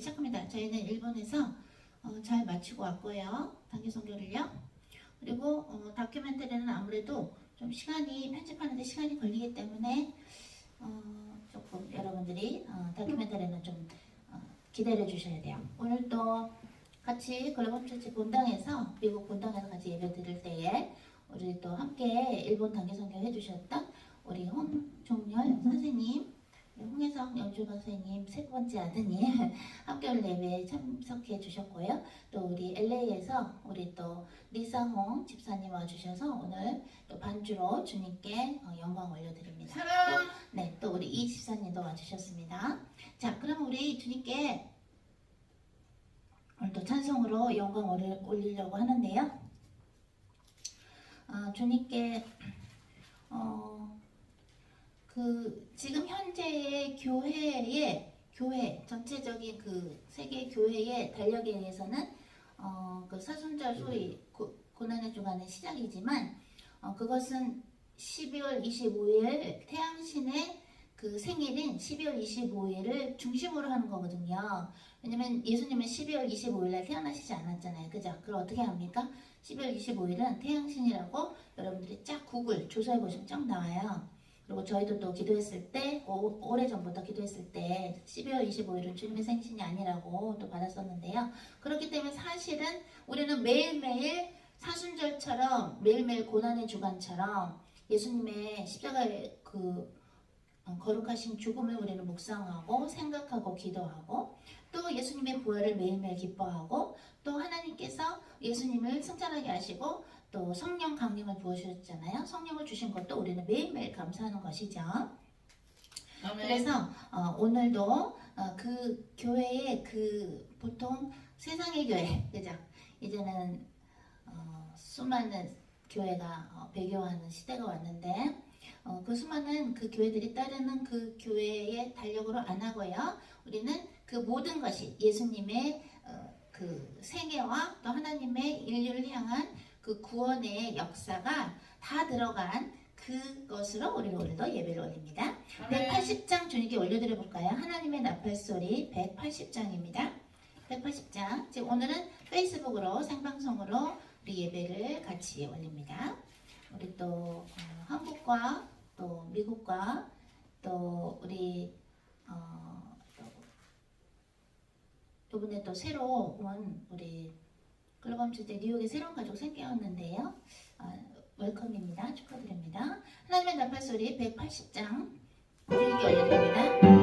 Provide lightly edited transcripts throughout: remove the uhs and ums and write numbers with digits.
시작합니다. 저희는 일본에서 잘 마치고 왔고요. 단기 선교를요. 그리고 다큐멘터리는 아무래도 좀 편집하는데 시간이 걸리기 때문에 조금 여러분들이 다큐멘터리는 좀 기다려 주셔야 돼요. 오늘 또 같이 글로벌 처치 본당에서 미국 본당에서 같이 예배 드릴 때에 우리 또 함께 일본 단기 선교 해주셨던 우리 홍종열 선생님, 홍혜성 연주가 선생님 세 번째 아드님 함께 오늘 예배에 참석해 주셨고요. 또 우리 LA에서 우리 또 리사홍 집사님 와주셔서 오늘 또 반주로 주님께 영광 올려드립니다. 또 우리 이 집사님도 와주셨습니다. 자, 그럼 우리 주님께 오늘 또 찬송으로 영광 올리려고 하는데요. 주님께 지금 현재의 교회 전체적인 그 세계 교회의 달력에 의해서는 그 사순절 소위 고난의 주간의 시작이지만 그것은 12월 25일 태양신의 그 생일인 12월 25일을 중심으로 하는 거거든요. 왜냐면 예수님은 12월 25일날 태어나시지 않았잖아요. 그죠? 그럼 어떻게 합니까? 12월 25일은 태양신이라고 여러분들이 쫙 구글 조사해 보시면 쫙 나와요. 그리고 저희도 또 기도했을 때 오래전부터 기도했을 때 12월 25일은 주님의 생신이 아니라고 또 받았었는데요. 그렇기 때문에 사실은 우리는 매일매일 사순절처럼 매일매일 고난의 주간처럼 예수님의 십자가의 거룩하신 죽음을 우리는 묵상하고 생각하고 기도하고 또 예수님의 부활을 매일매일 기뻐하고 또 하나님께서 예수님을 승천하게 하시고 또 성령 강림을 부어주셨잖아요. 성령을 주신 것도 우리는 매일매일 감사하는 것이죠. 그래서 오늘도 그 교회의 보통 세상의 교회, 그죠? 이제는 수많은 교회가 배교하는 시대가 왔는데 그 수많은 그 교회들이 따르는 그 교회의 달력으로 안 하고요. 우리는 그 모든 것이 예수님의 그 생애와 또 하나님의 인류를 향한 그 구원의 역사가 다 들어간 그것으로 우리 오늘도 예배를 올립니다. 180장 주님께 올려드려 볼까요? 하나님의 나팔소리 180장입니다. 180장. 지금 오늘은 페이스북으로 생방송으로 우리 예배를 같이 올립니다. 우리 또 한국과 또 미국과 또 우리 이번에 또 새로 온 우리 글로벌 주제 뉴욕에 새로운 가족 생겼는데요. 웰컴입니다. 축하드립니다. 하나님의 나팔소리 180장 주님께 올려드립니다.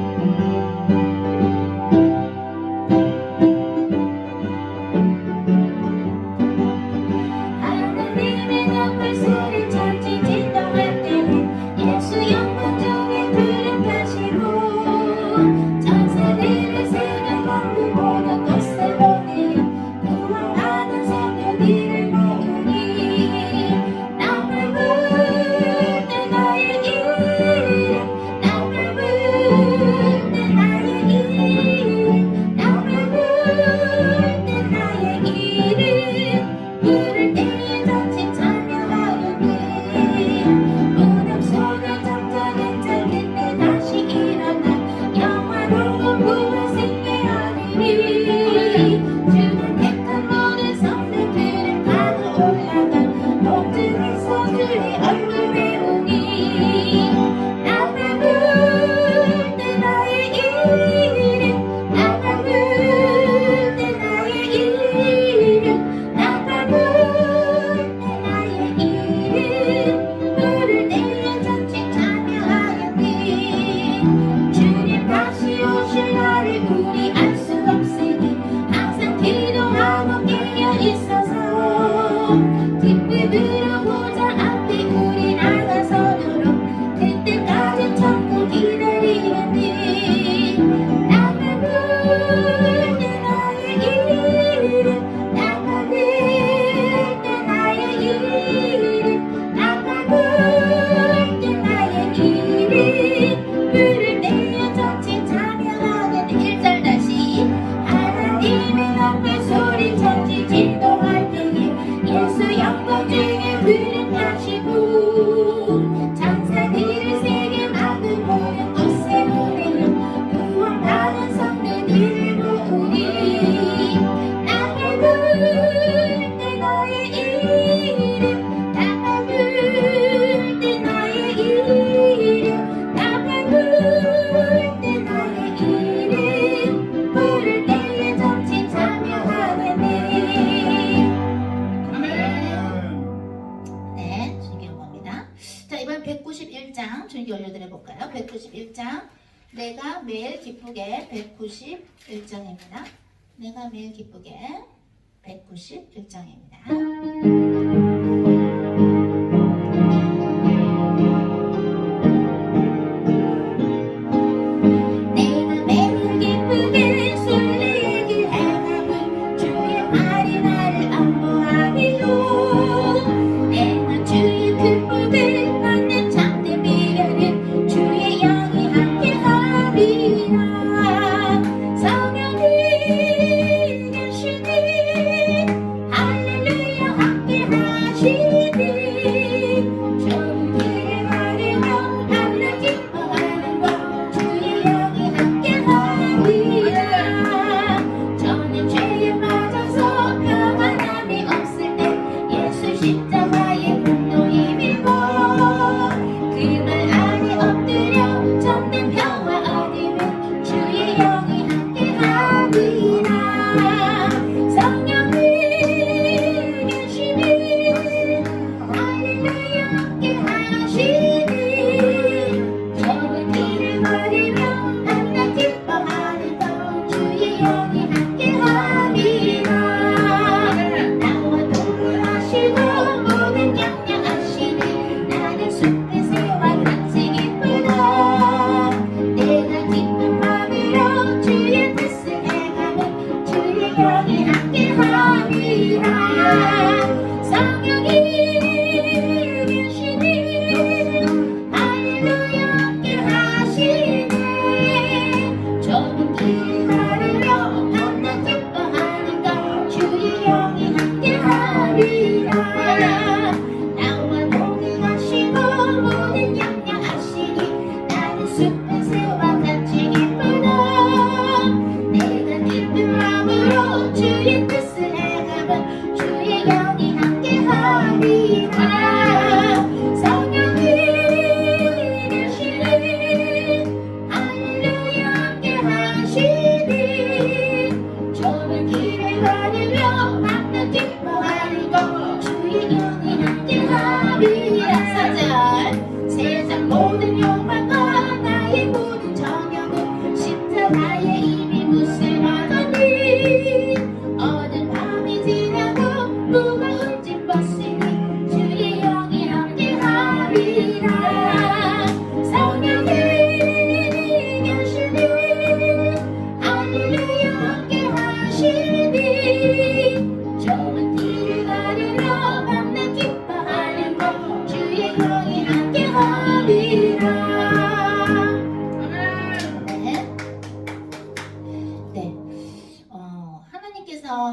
주님께 올려드려 볼까요? 191장. 내가 매일 기쁘게 191장입니다. 내가 매일 기쁘게 191장입니다.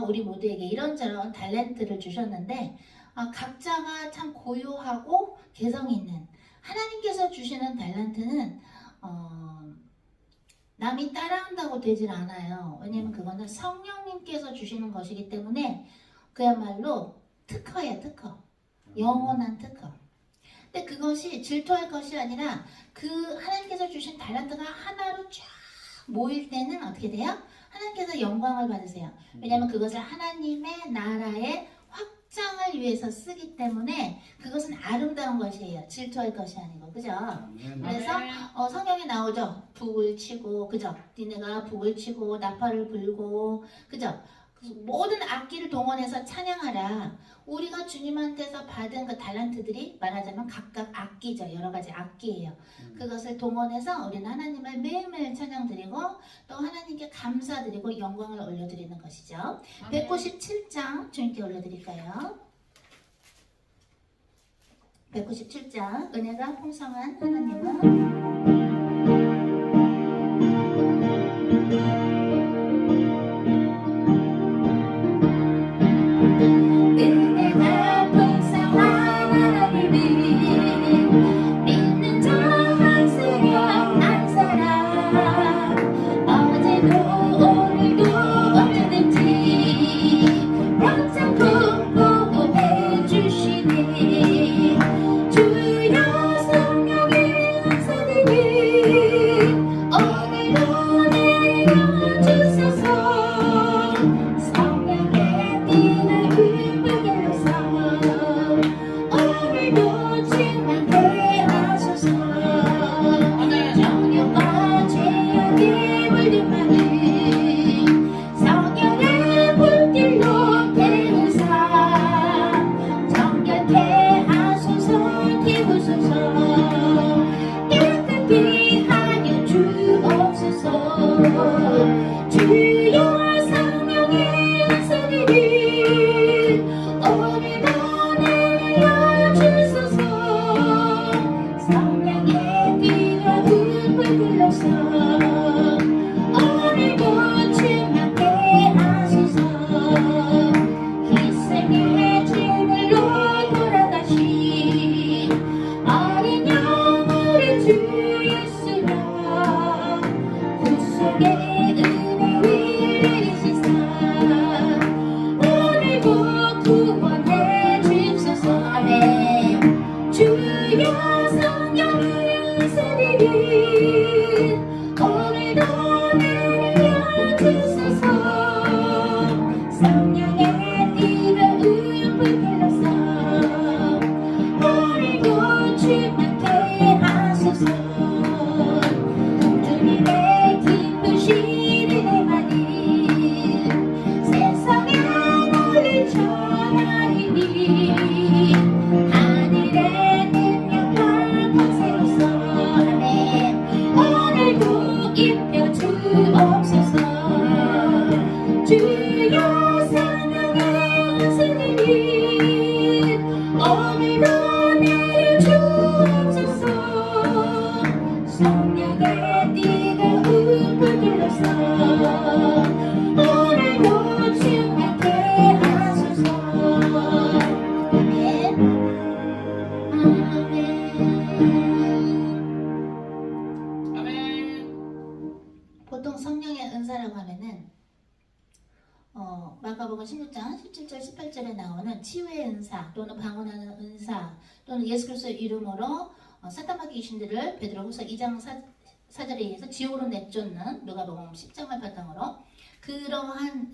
우리 모두에게 이런저런 탤런트를 주셨는데 각자가 참 고유하고 개성 있는 하나님께서 주시는 탤런트는 남이 따라한다고 되질 않아요. 왜냐면 그거는 성령님께서 주시는 것이기 때문에 그야말로 특허예요, 특허. 영원한 특허. 근데 그것이 질투할 것이 아니라 그 하나님께서 주신 탤런트가 하나로 쫙 모일 때는 어떻게 돼요? 하나님께서 영광을 받으세요. 왜냐하면 그것을 하나님의 나라의 확장을 위해서 쓰기 때문에 그것은 아름다운 것이에요. 질투할 것이 아니고, 그죠? 그래서 성경에 나오죠. 북을 치고, 그죠? 니네가 북을 치고 나팔을 불고, 그죠? 모든 악기를 동원해서 찬양하라. 우리가 주님한테서 받은 그 탤런트들이 말하자면 각각 악기죠. 여러 가지 악기예요. 그것을 동원해서 우리는 하나님을 매일매일 찬양드리고 또 하나님께 감사드리고 영광을 올려드리는 것이죠. 197장 주님께 올려드릴까요? 197장 은혜가 풍성한 하나님은 주여 성령의 역사들이 10절에 나오는 치유의 은사 또는 방언하는 은사 또는 예수 그리스도의 이름으로 사탄마귀 귀신들을 베드로후서 2장 4절에 의해서 지옥으로 내쫓는 누가복음 10장을 바탕으로 그러한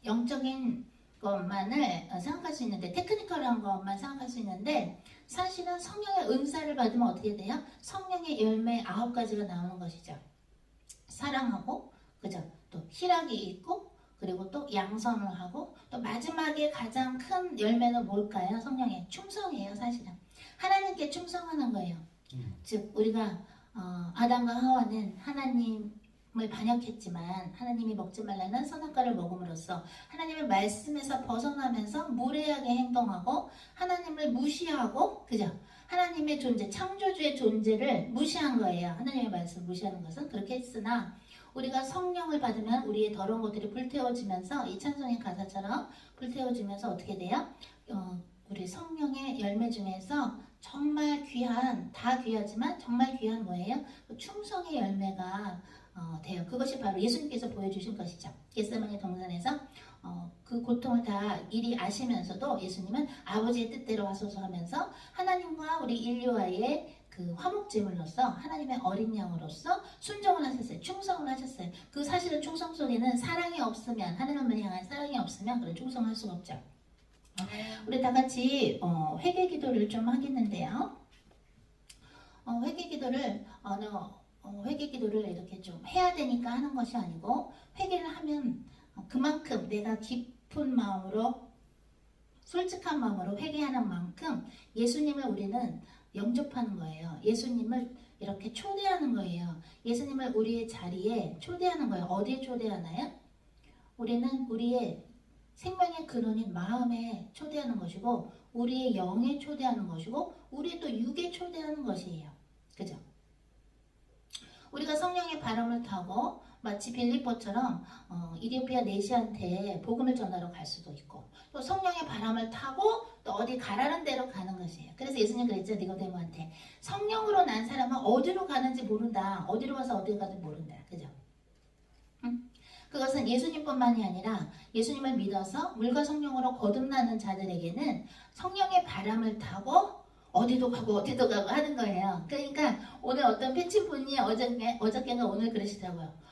영적인 것만을 생각할 수 있는데 테크니컬한 것만 생각할 수 있는데 사실은 성령의 은사를 받으면 어떻게 돼요? 성령의 열매 9가지가 나오는 것이죠. 사랑하고 그죠? 또 희락이 있고 그리고 또 양선을 하고 또 마지막에 가장 큰 열매는 뭘까요? 성령의 충성이에요. 사실은 하나님께 충성하는 거예요. 즉 우리가 아담과 하와는 하나님을 반역했지만 하나님이 먹지 말라는 선악과를 먹음으로써 하나님의 말씀에서 벗어나면서 무례하게 행동하고 하나님을 무시하고 그죠? 하나님의 존재, 창조주의 존재를 무시한 거예요. 하나님의 말씀을 무시하는 것은 그렇게 했으나 우리가 성령을 받으면 우리의 더러운 것들이 불태워지면서 이 찬송의 가사처럼 불태워지면서 어떻게 돼요? 우리 성령의 열매 중에서 정말 귀한, 다 귀하지만 정말 귀한 뭐예요? 충성의 열매가 돼요. 그것이 바로 예수님께서 보여주신 것이죠. 겟세마네 동산에서 그 고통을 다 이리 아시면서도 예수님은 아버지의 뜻대로 하소서 하면서 하나님과 우리 인류와의 그 화목제물로서 하나님의 어린 양으로서 순종을 하셨어요. 충성을 하셨어요. 그 사실은 충성 속에는 사랑이 없으면 하나님을 향한 사랑이 없으면 그런 충성을 할 수가 없죠. 우리 다 같이 회개 기도를 좀 하겠는데요. 회개 기도를 회개 기도를 이렇게 좀 해야 되니까 하는 것이 아니고 회개를 하면 그만큼 내가 깊은 마음으로 솔직한 마음으로 회개하는 만큼 예수님을 우리는 영접하는 거예요. 예수님을 이렇게 초대하는 거예요. 예수님을 우리의 자리에 초대하는 거예요. 어디에 초대하나요? 우리는 우리의 생명의 근원인 마음에 초대하는 것이고 우리의 영에 초대하는 것이고 우리의 또 육에 초대하는 것이에요. 그죠? 우리가 성령의 바람을 타고 마치 빌립보처럼 이디오피아 내시한테 복음을 전하러 갈 수도 있고 또 성령의 바람을 타고 또 어디 가라는 데로 가는 것이에요. 그래서 예수님 그랬죠. 니고데모한테 성령으로 난 사람은 어디로 가는지 모른다. 어디로 가서 어디로 가는지 모른다. 그죠? 응? 그것은 예수님뿐만이 아니라 예수님을 믿어서 물과 성령으로 거듭나는 자들에게는 성령의 바람을 타고 어디도 가고 어디도 가고 하는 거예요. 그러니까 오늘 어떤 팬친분이 어저께인가 오늘 그러시더라고요.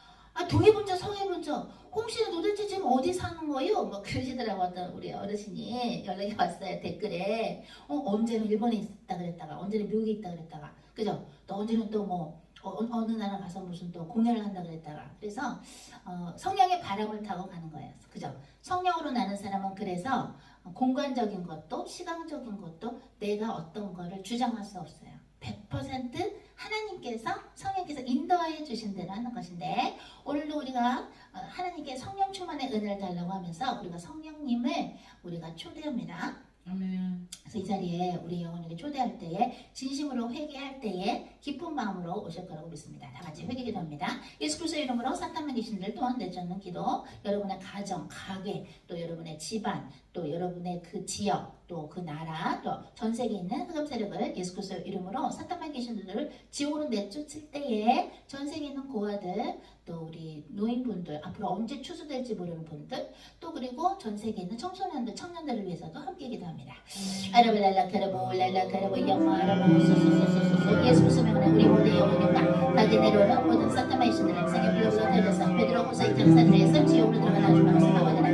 동해본 적 서해본 적 홍씨는 도대체 지금 어디 사는 거예요? 뭐 그러시더라고. 어떤 우리 어르신이 연락이 왔어요. 댓글에 언제는 일본에 있다 그랬다가 언제는 미국에 있다 그랬다가 그죠? 또 언제는 또 뭐 어느 나라 가서 무슨 또 공연을 한다 그랬다가 그래서 성령의 바람을 타고 가는 거예요. 그죠? 성령으로 나는 사람은 그래서 공간적인 것도 시간적인 것도 내가 어떤 거를 주장할 수 없어요. 100% 하나님께서 성령께서 인도하여 주신 대로 하는 것인데 오늘도 우리가 하나님께 성령 충만의 은혜를 달라고 하면서 우리가 성령님을 우리가 초대합니다. 아멘. 그래서 이 자리에 우리 영혼에게 초대할 때에 진심으로 회개할 때에 기쁜 마음으로 오실 거라고 믿습니다. 다 같이 회개 기도합니다. 예수 그리스도의 이름으로 사탄만 귀신들 또한 내쫓는 기도 여러분의 가정, 가게 또 여러분의 집안 또 여러분의 그 지역 또 그 나라 또 전 세계에 있는 흑암 세력을 예수 그리스도의 이름으로 사탄만 귀신들을 지옥으로 내쫓을 때에 전 세계에 있는 고아들 또 우리 노인분들 앞으로 언제 추수될지 모르는 분들 또 그리고 전 세계에 있는 청소년들 청년들을 위해서도 함께 기도합니다. 아라벨랄라 카라보 랄라 카라보 영마 아라보 소소소소소 예수 그리스도의 우리 모두의 영혼과 다시 내려오는 모든 사탄만 귀신들을 생에 불러서 내려서 베드로후서 2장 4절에서 지옥으로 들어가나 주마로서 나오더라.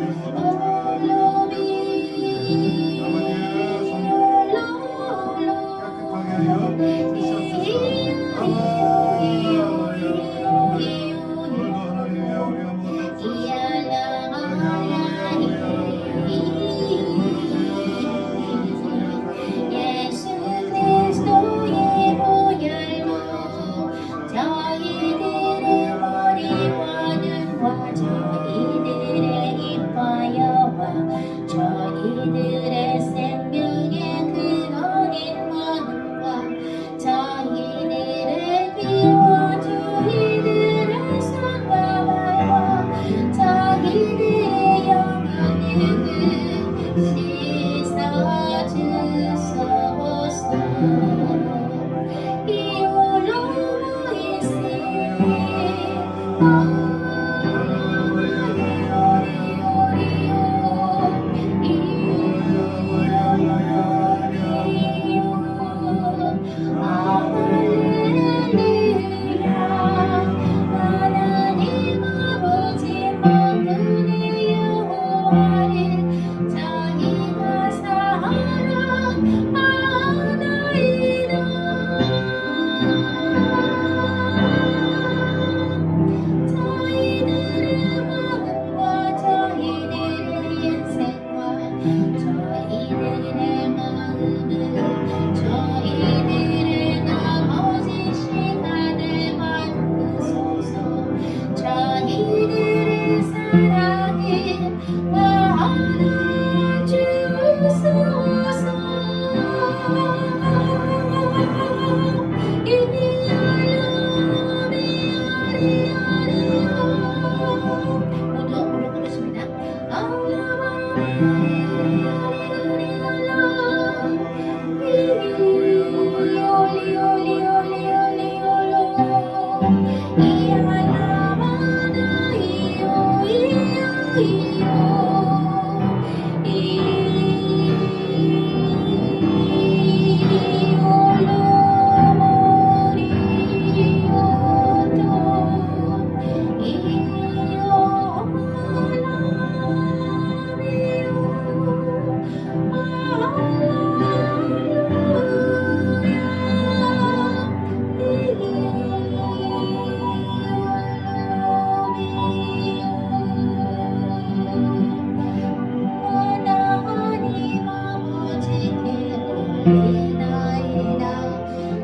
울리나이다.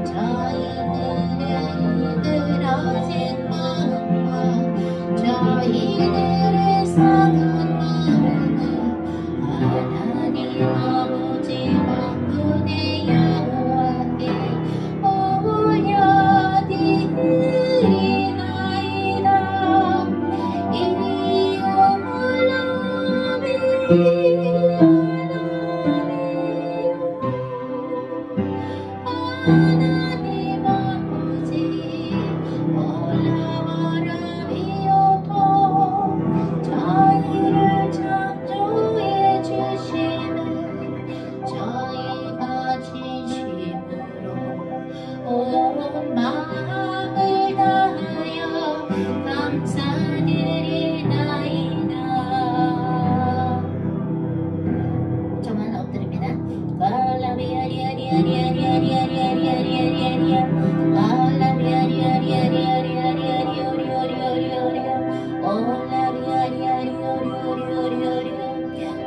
저희들의 이그러진 마음과 저희들의 상한 마음을 하나님 아버지 만군의 여호와께 올려드리나이다. 이리 하나님 아버지 올라와라비오토. 저희를 창조해 주시는 저희가 진심으로 온 마음을 다하여 감사드리나이다. 저만 엎드립니다.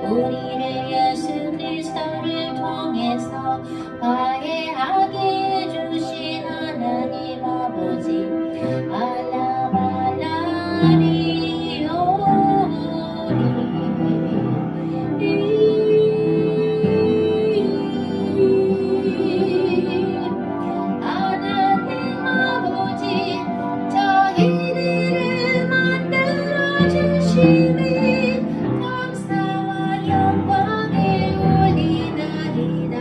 우리를 예수 그리스도를 통해서 화해하게 해주신 하나님 아버지 하나님 아버지 저희들을 만들어주시니 감사와 영광을 올리나이다.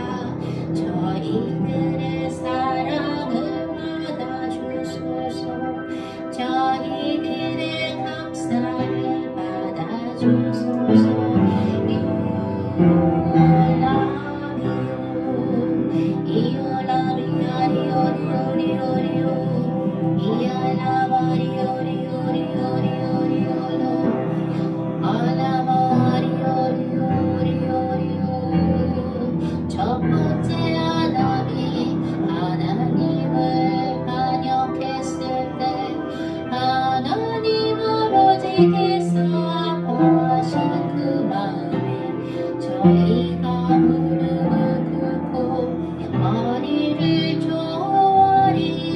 저희들의 사랑을 받아주소서. 저희들의 감사를 받아주소서. 첫 번째 아담이 하나님을 반역했을 때 하나님 아버지께서 아파하신 그 마음에 저희가 무릎을 꿇고 머리를 조아리나이다.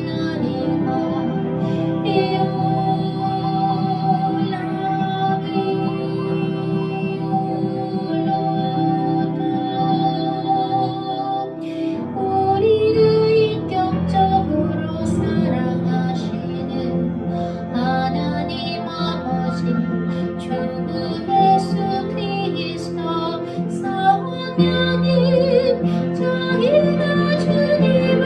우리를 인격적으로 사랑하시는 하나님 아버지 주 예수 그리스도 성령님 저희가 주님을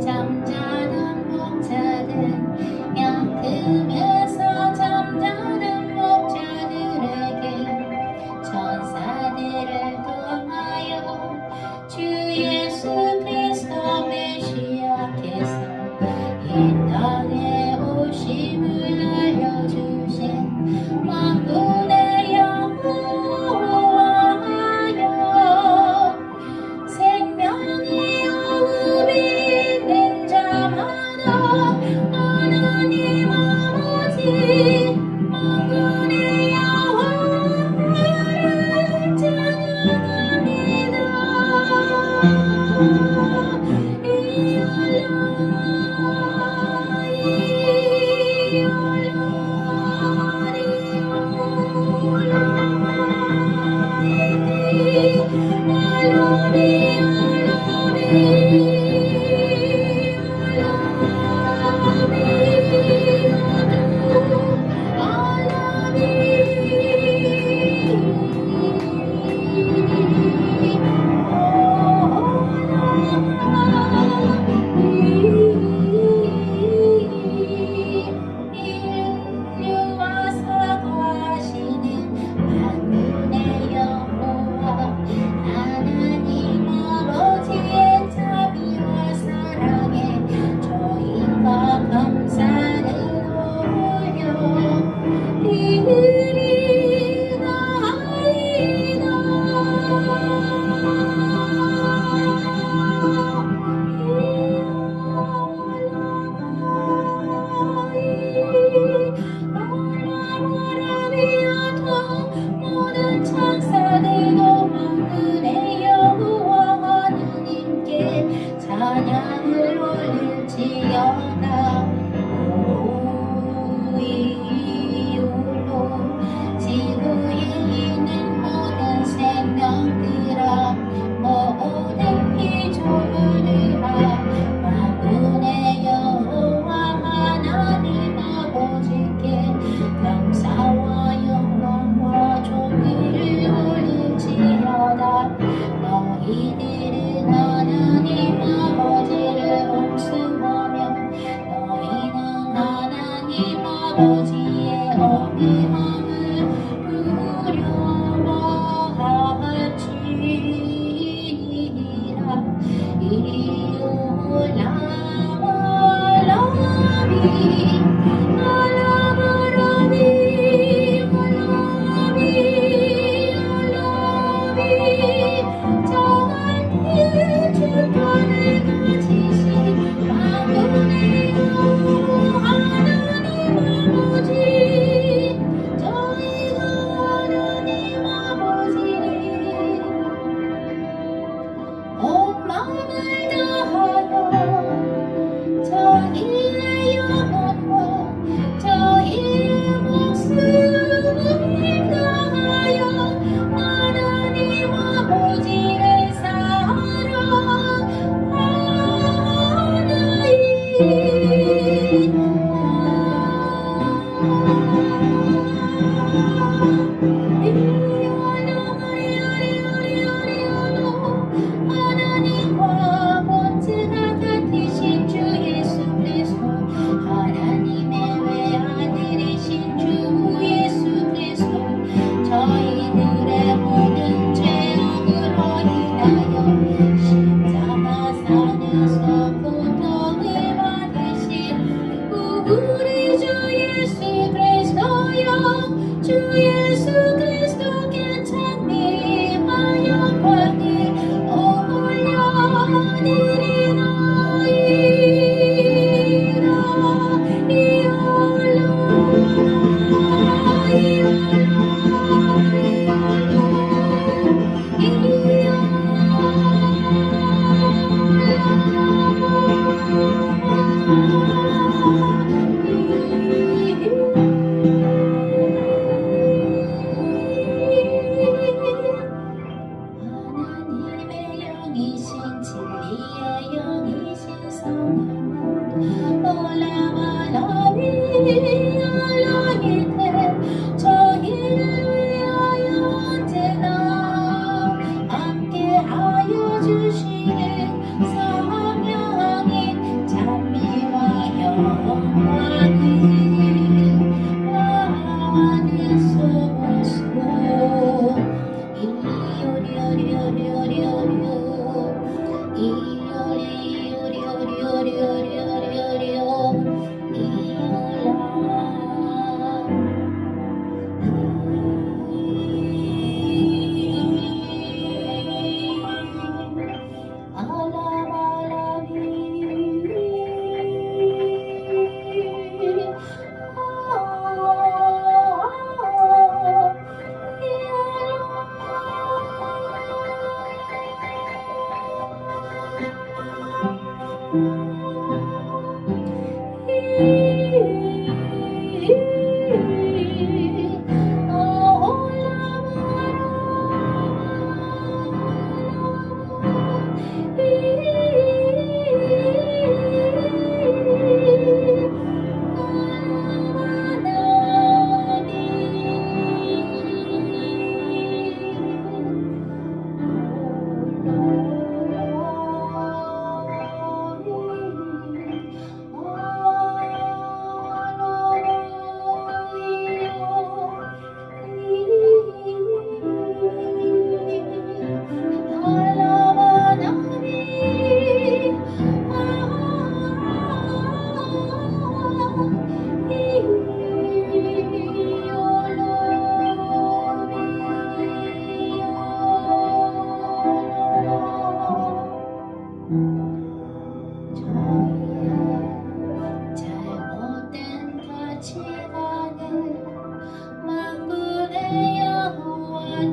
잠자는 목자들 양금에서 잠자는 목자들에게 천사들을 통하여 주 예수 그리스도 메시아께서 이 땅에 오심을 알려주신 만군의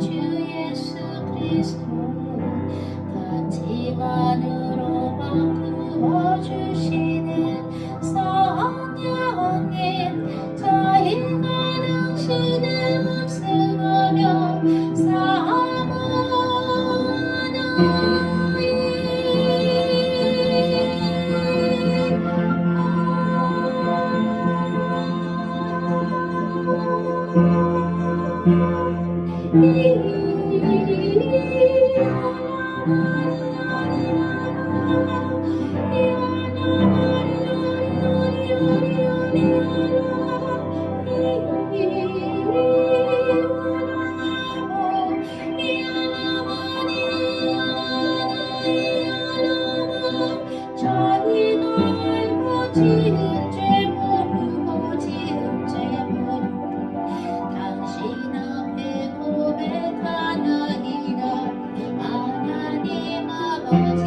주 예수 그리스도 가치관으로 바꾸어주시는 성령님 저희가 당신을 흡수하며 지은 죄 모르고 지은 죄 모르고 당신 앞에 고백하나이다. 하나님 아버지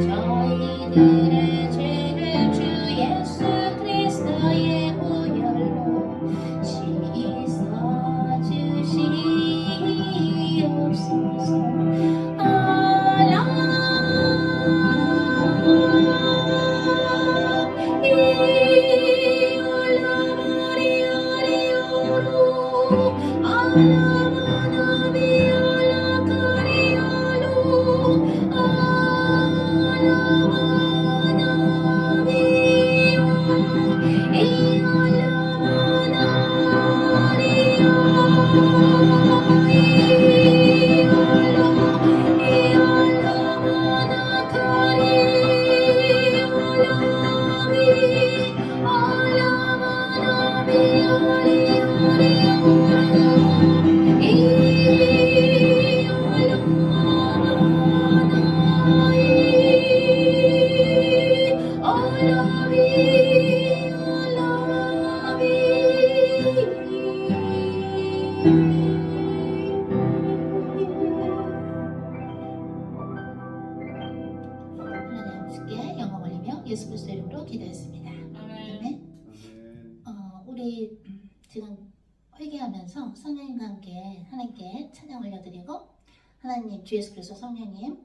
저희들의 죄를 주 예수 그리스도의 보혈로 씻어 주시옵소서. 하나님 아버지께 영광 올리며 예수 그리스도 이름으로 기도했습니다. 아멘. 우리 지금 회개하면서 성령님과 함께 하나님께 찬양 올려드리고 하나님 주 예수 그리스도 성령님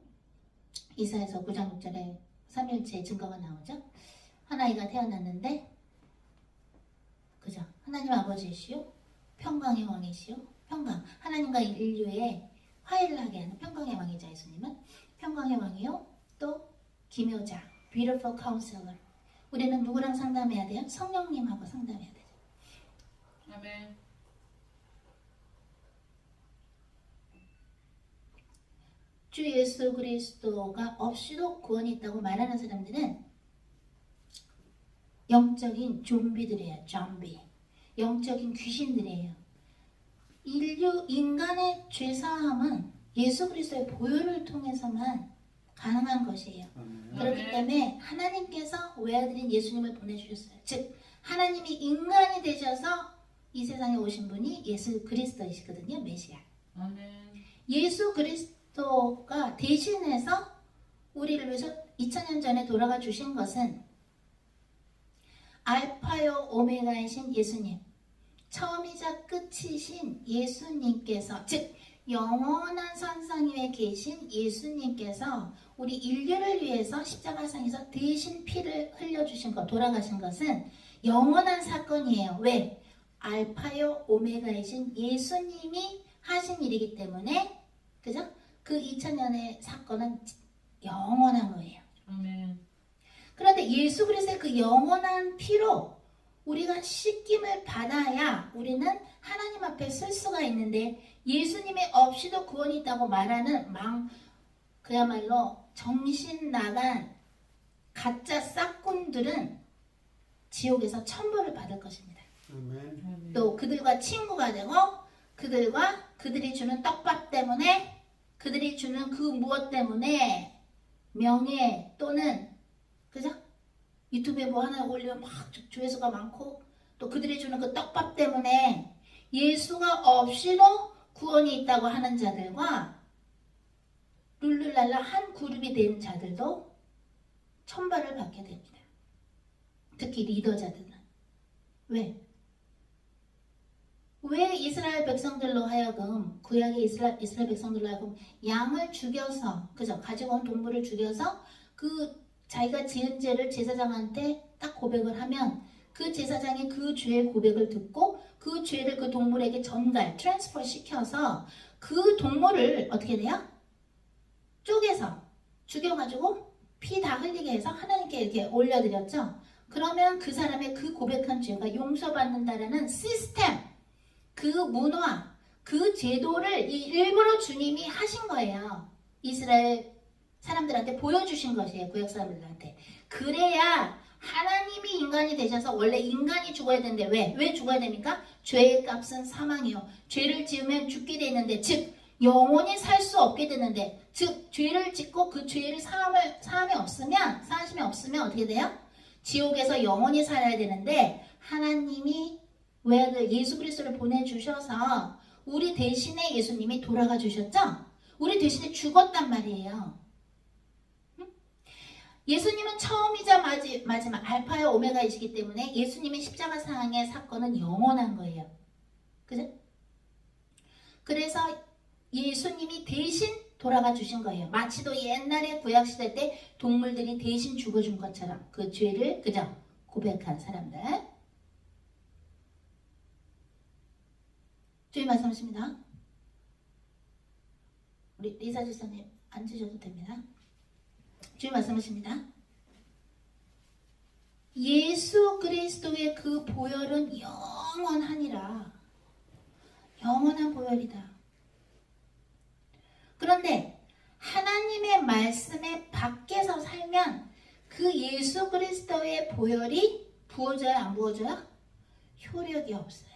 이사야서 9장 6절에 삼위일체의 증거가 나오죠. 하나이가 태어났는데 그죠? 하나님 아버지이시오 평강의 왕이시오 평강 하나님과 인류의 화해를 하게 하는 평강의 왕이자 예수님은 평강의 왕이요 또 기묘자 Beautiful Counselor 우리는 누구랑 상담해야 돼요? 성령님하고 상담해야 돼요. 아멘. 주 예수 그리스도가 없이도 구원이 있다고 말하는 사람들은 영적인 좀비들이에요. 좀비. 영적인 귀신들이에요. 인간의 죄사함은 예수 그리스도의 보혈을 통해서만 가능한 것이에요. 그렇기 때문에 하나님께서 외아들인 예수님을 보내주셨어요. 즉 하나님이 인간이 되셔서 이 세상에 오신 분이 예수 그리스도이시거든요. 메시아. 예수 그리스도가 대신해서 우리를 위해서 2000년 전에 돌아가 주신 것은 알파요 오메가이신 예수님 처음이자 끝이신 예수님께서 즉 영원한 선상 위에 계신 예수님께서 우리 인류를 위해서 십자가상에서 대신 피를 흘려주신 것 돌아가신 것은 영원한 사건이에요. 왜? 알파요 오메가이신 예수님이 하신 일이기 때문에 그죠? 그 2000년의 사건은 영원한 거예요. 아멘. 그런데 예수 그리스도의 그 영원한 피로 우리가 씻김을 받아야 우리는 하나님 앞에 설 수가 있는데 예수님이 없이도 구원이 있다고 말하는 그야말로 정신 나간 가짜 싹꾼들은 지옥에서 천벌을 받을 것입니다. 아멘. 또 그들과 친구가 되고 그들이 주는 떡밥 때문에 그들이 주는 그 무엇 때문에 명예 또는 그죠? 유튜브에 뭐 하나 올리면 막 조회수가 많고 또 그들이 주는 그 떡밥 때문에 예수가 없이도 구원이 있다고 하는 자들과 룰루랄라 한 그룹이 된 자들도 천벌을 받게 됩니다. 특히 리더자들은. 왜? 왜 이스라엘 백성들로 하여금 구약의 이스라엘 백성들로 하여금 양을 죽여서 그죠? 가지고 온 동물을 죽여서 그 자기가 지은 죄를 제사장한테 딱 고백을 하면 그 제사장이 그 죄의 고백을 듣고 그 죄를 그 동물에게 전달, 트랜스퍼 시켜서 그 동물을 어떻게 돼요? 쪼개서 죽여가지고 피 다 흘리게 해서 하나님께 이렇게 올려드렸죠. 그러면 그 사람의 그 고백한 죄가 용서받는다라는 시스템, 그 문화, 그 제도를 일부러 주님이 하신 거예요. 이스라엘 사람들한테 보여주신 것이에요. 구약 사람들한테. 그래야 하나님이 인간이 되셔서 원래 인간이 죽어야 되는데 왜 죽어야 됩니까? 죄의 값은 사망이요. 죄를 지으면 죽게 되는데 즉 영원히 살 수 없게 되는데 즉 죄를 짓고 그 죄를 사함이 없으면 어떻게 돼요? 지옥에서 영원히 살아야 되는데 하나님이 외아들 예수 그리스도를 보내주셔서 우리 대신에 예수님이 돌아가 주셨죠? 우리 대신에 죽었단 말이에요. 예수님은 처음이자 마지막 알파와 오메가이시기 때문에 예수님의 십자가상의 사건은 영원한 거예요. 그죠? 그래서 예수님이 대신 돌아가 주신 거예요. 마치도 옛날에 구약시대 때 동물들이 대신 죽어준 것처럼 그 죄를 그죠? 고백한 사람들. 주님 말씀하십니다. 우리 리사 지사님 앉으셔도 됩니다. 주님 말씀하십니다. 예수 그리스도의 그 보혈은 영원하니라. 영원한 보혈이다. 그런데 하나님의 말씀에 밖에서 살면 그 예수 그리스도의 보혈이 부어져요? 안 부어져요? 효력이 없어요.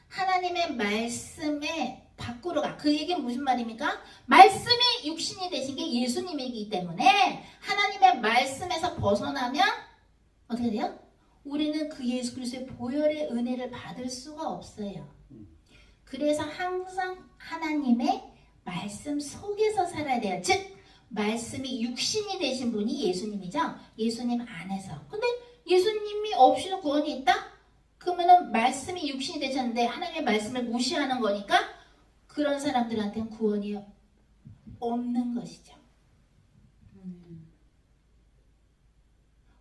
하나님의 말씀에 밖으로 가. 그 얘기는 무슨 말입니까? 말씀이 육신이 되신 게 예수님이기 때문에 하나님의 말씀에서 벗어나면 어떻게 돼요? 우리는 그 예수 그리스도의 보혈의 은혜를 받을 수가 없어요. 그래서 항상 하나님의 말씀 속에서 살아야 돼요. 즉 말씀이 육신이 되신 분이 예수님이죠. 예수님 안에서. 근데 예수님이 없이도 구원이 있다? 그러면은 말씀이 육신이 되셨는데 하나님의 말씀을 무시하는 거니까 그런 사람들한테는 구원이 없는 것이죠.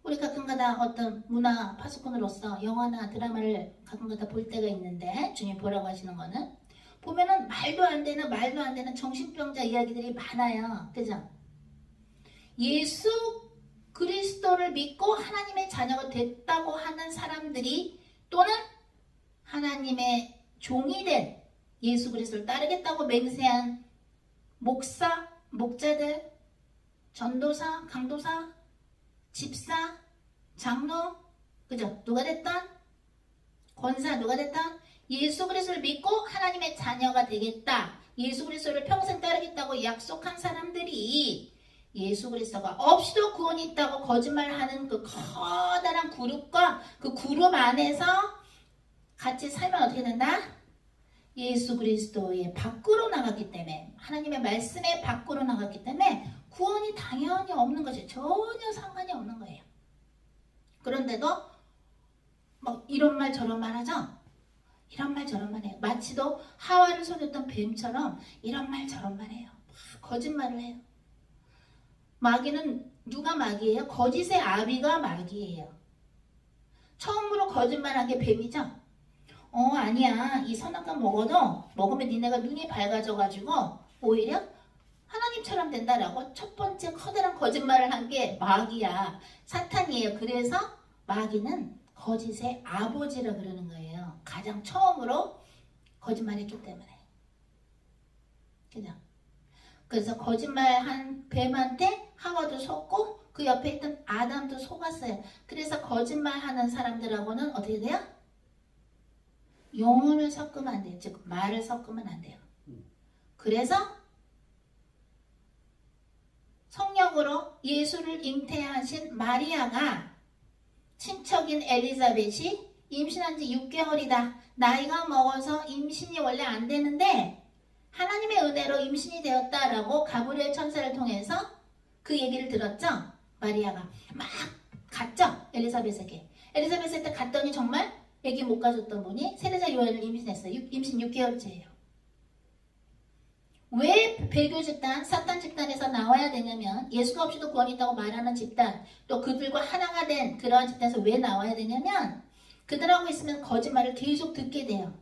우리 가끔가다 어떤 문화 파수꾼으로서 영화나 드라마를 가끔가다 볼 때가 있는데 주님 보라고 하시는 거는 보면은 말도 안 되는 정신병자 이야기들이 많아요. 그죠? 예수 그리스도를 믿고 하나님의 자녀가 됐다고 하는 사람들이 또는 하나님의 종이 된 예수 그리스도를 따르겠다고 맹세한 목사, 목자들, 전도사, 강도사, 집사, 장로, 그죠? 누가 됐던? 권사 누가 됐던? 예수 그리스도를 믿고 하나님의 자녀가 되겠다. 예수 그리스도를 평생 따르겠다고 약속한 사람들이 예수 그리스도가 없이도 구원이 있다고 거짓말하는 그 커다란 그룹과 그 그룹 안에서 같이 살면 어떻게 된다? 예수 그리스도의 밖으로 나갔기 때문에 하나님의 말씀의 밖으로 나갔기 때문에 구원이 당연히 없는 것이 전혀 상관이 없는 거예요. 그런데도 막 이런 말 저런 말 하죠? 이런 말 저런 말 해요. 마치도 하와를 속였던 뱀처럼 이런 말 저런 말 해요. 거짓말을 해요. 마귀는 누가 마귀예요? 거짓의 아비가 마귀예요. 처음으로 거짓말한 게 뱀이죠? 아니야. 이 선악과 먹으면 니네가 눈이 밝아져가지고 오히려 하나님처럼 된다라고 첫 번째 커다란 거짓말을 한 게 마귀야. 사탄이에요. 그래서 마귀는 거짓의 아버지라 그러는 거예요. 가장 처음으로 거짓말했기 때문에. 그죠? 그래서 거짓말한 뱀한테 하와도 속고 그 옆에 있던 아담도 속았어요. 그래서 거짓말하는 사람들하고는 어떻게 돼요? 영혼을 섞으면 안 돼요. 즉 말을 섞으면 안 돼요. 그래서 성령으로 예수를 잉태하신 마리아가 친척인 엘리자벳이 임신한 지 6개월이다. 나이가 먹어서 임신이 원래 안 되는데 하나님의 은혜로 임신이 되었다라고 가브리엘 천사를 통해서 그 얘기를 들었죠. 마리아가 막 갔죠. 엘리자벳에게 갔더니 정말 아기 못 가졌던 분이 세례자 요한을 임신했어요. 임신 6개월째예요. 왜 배교 집단, 사탄 집단에서 나와야 되냐면 예수가 없이도 구원이 있다고 말하는 집단, 또 그들과 하나가 된 그러한 집단에서 왜 나와야 되냐면 그들하고 있으면 거짓말을 계속 듣게 돼요.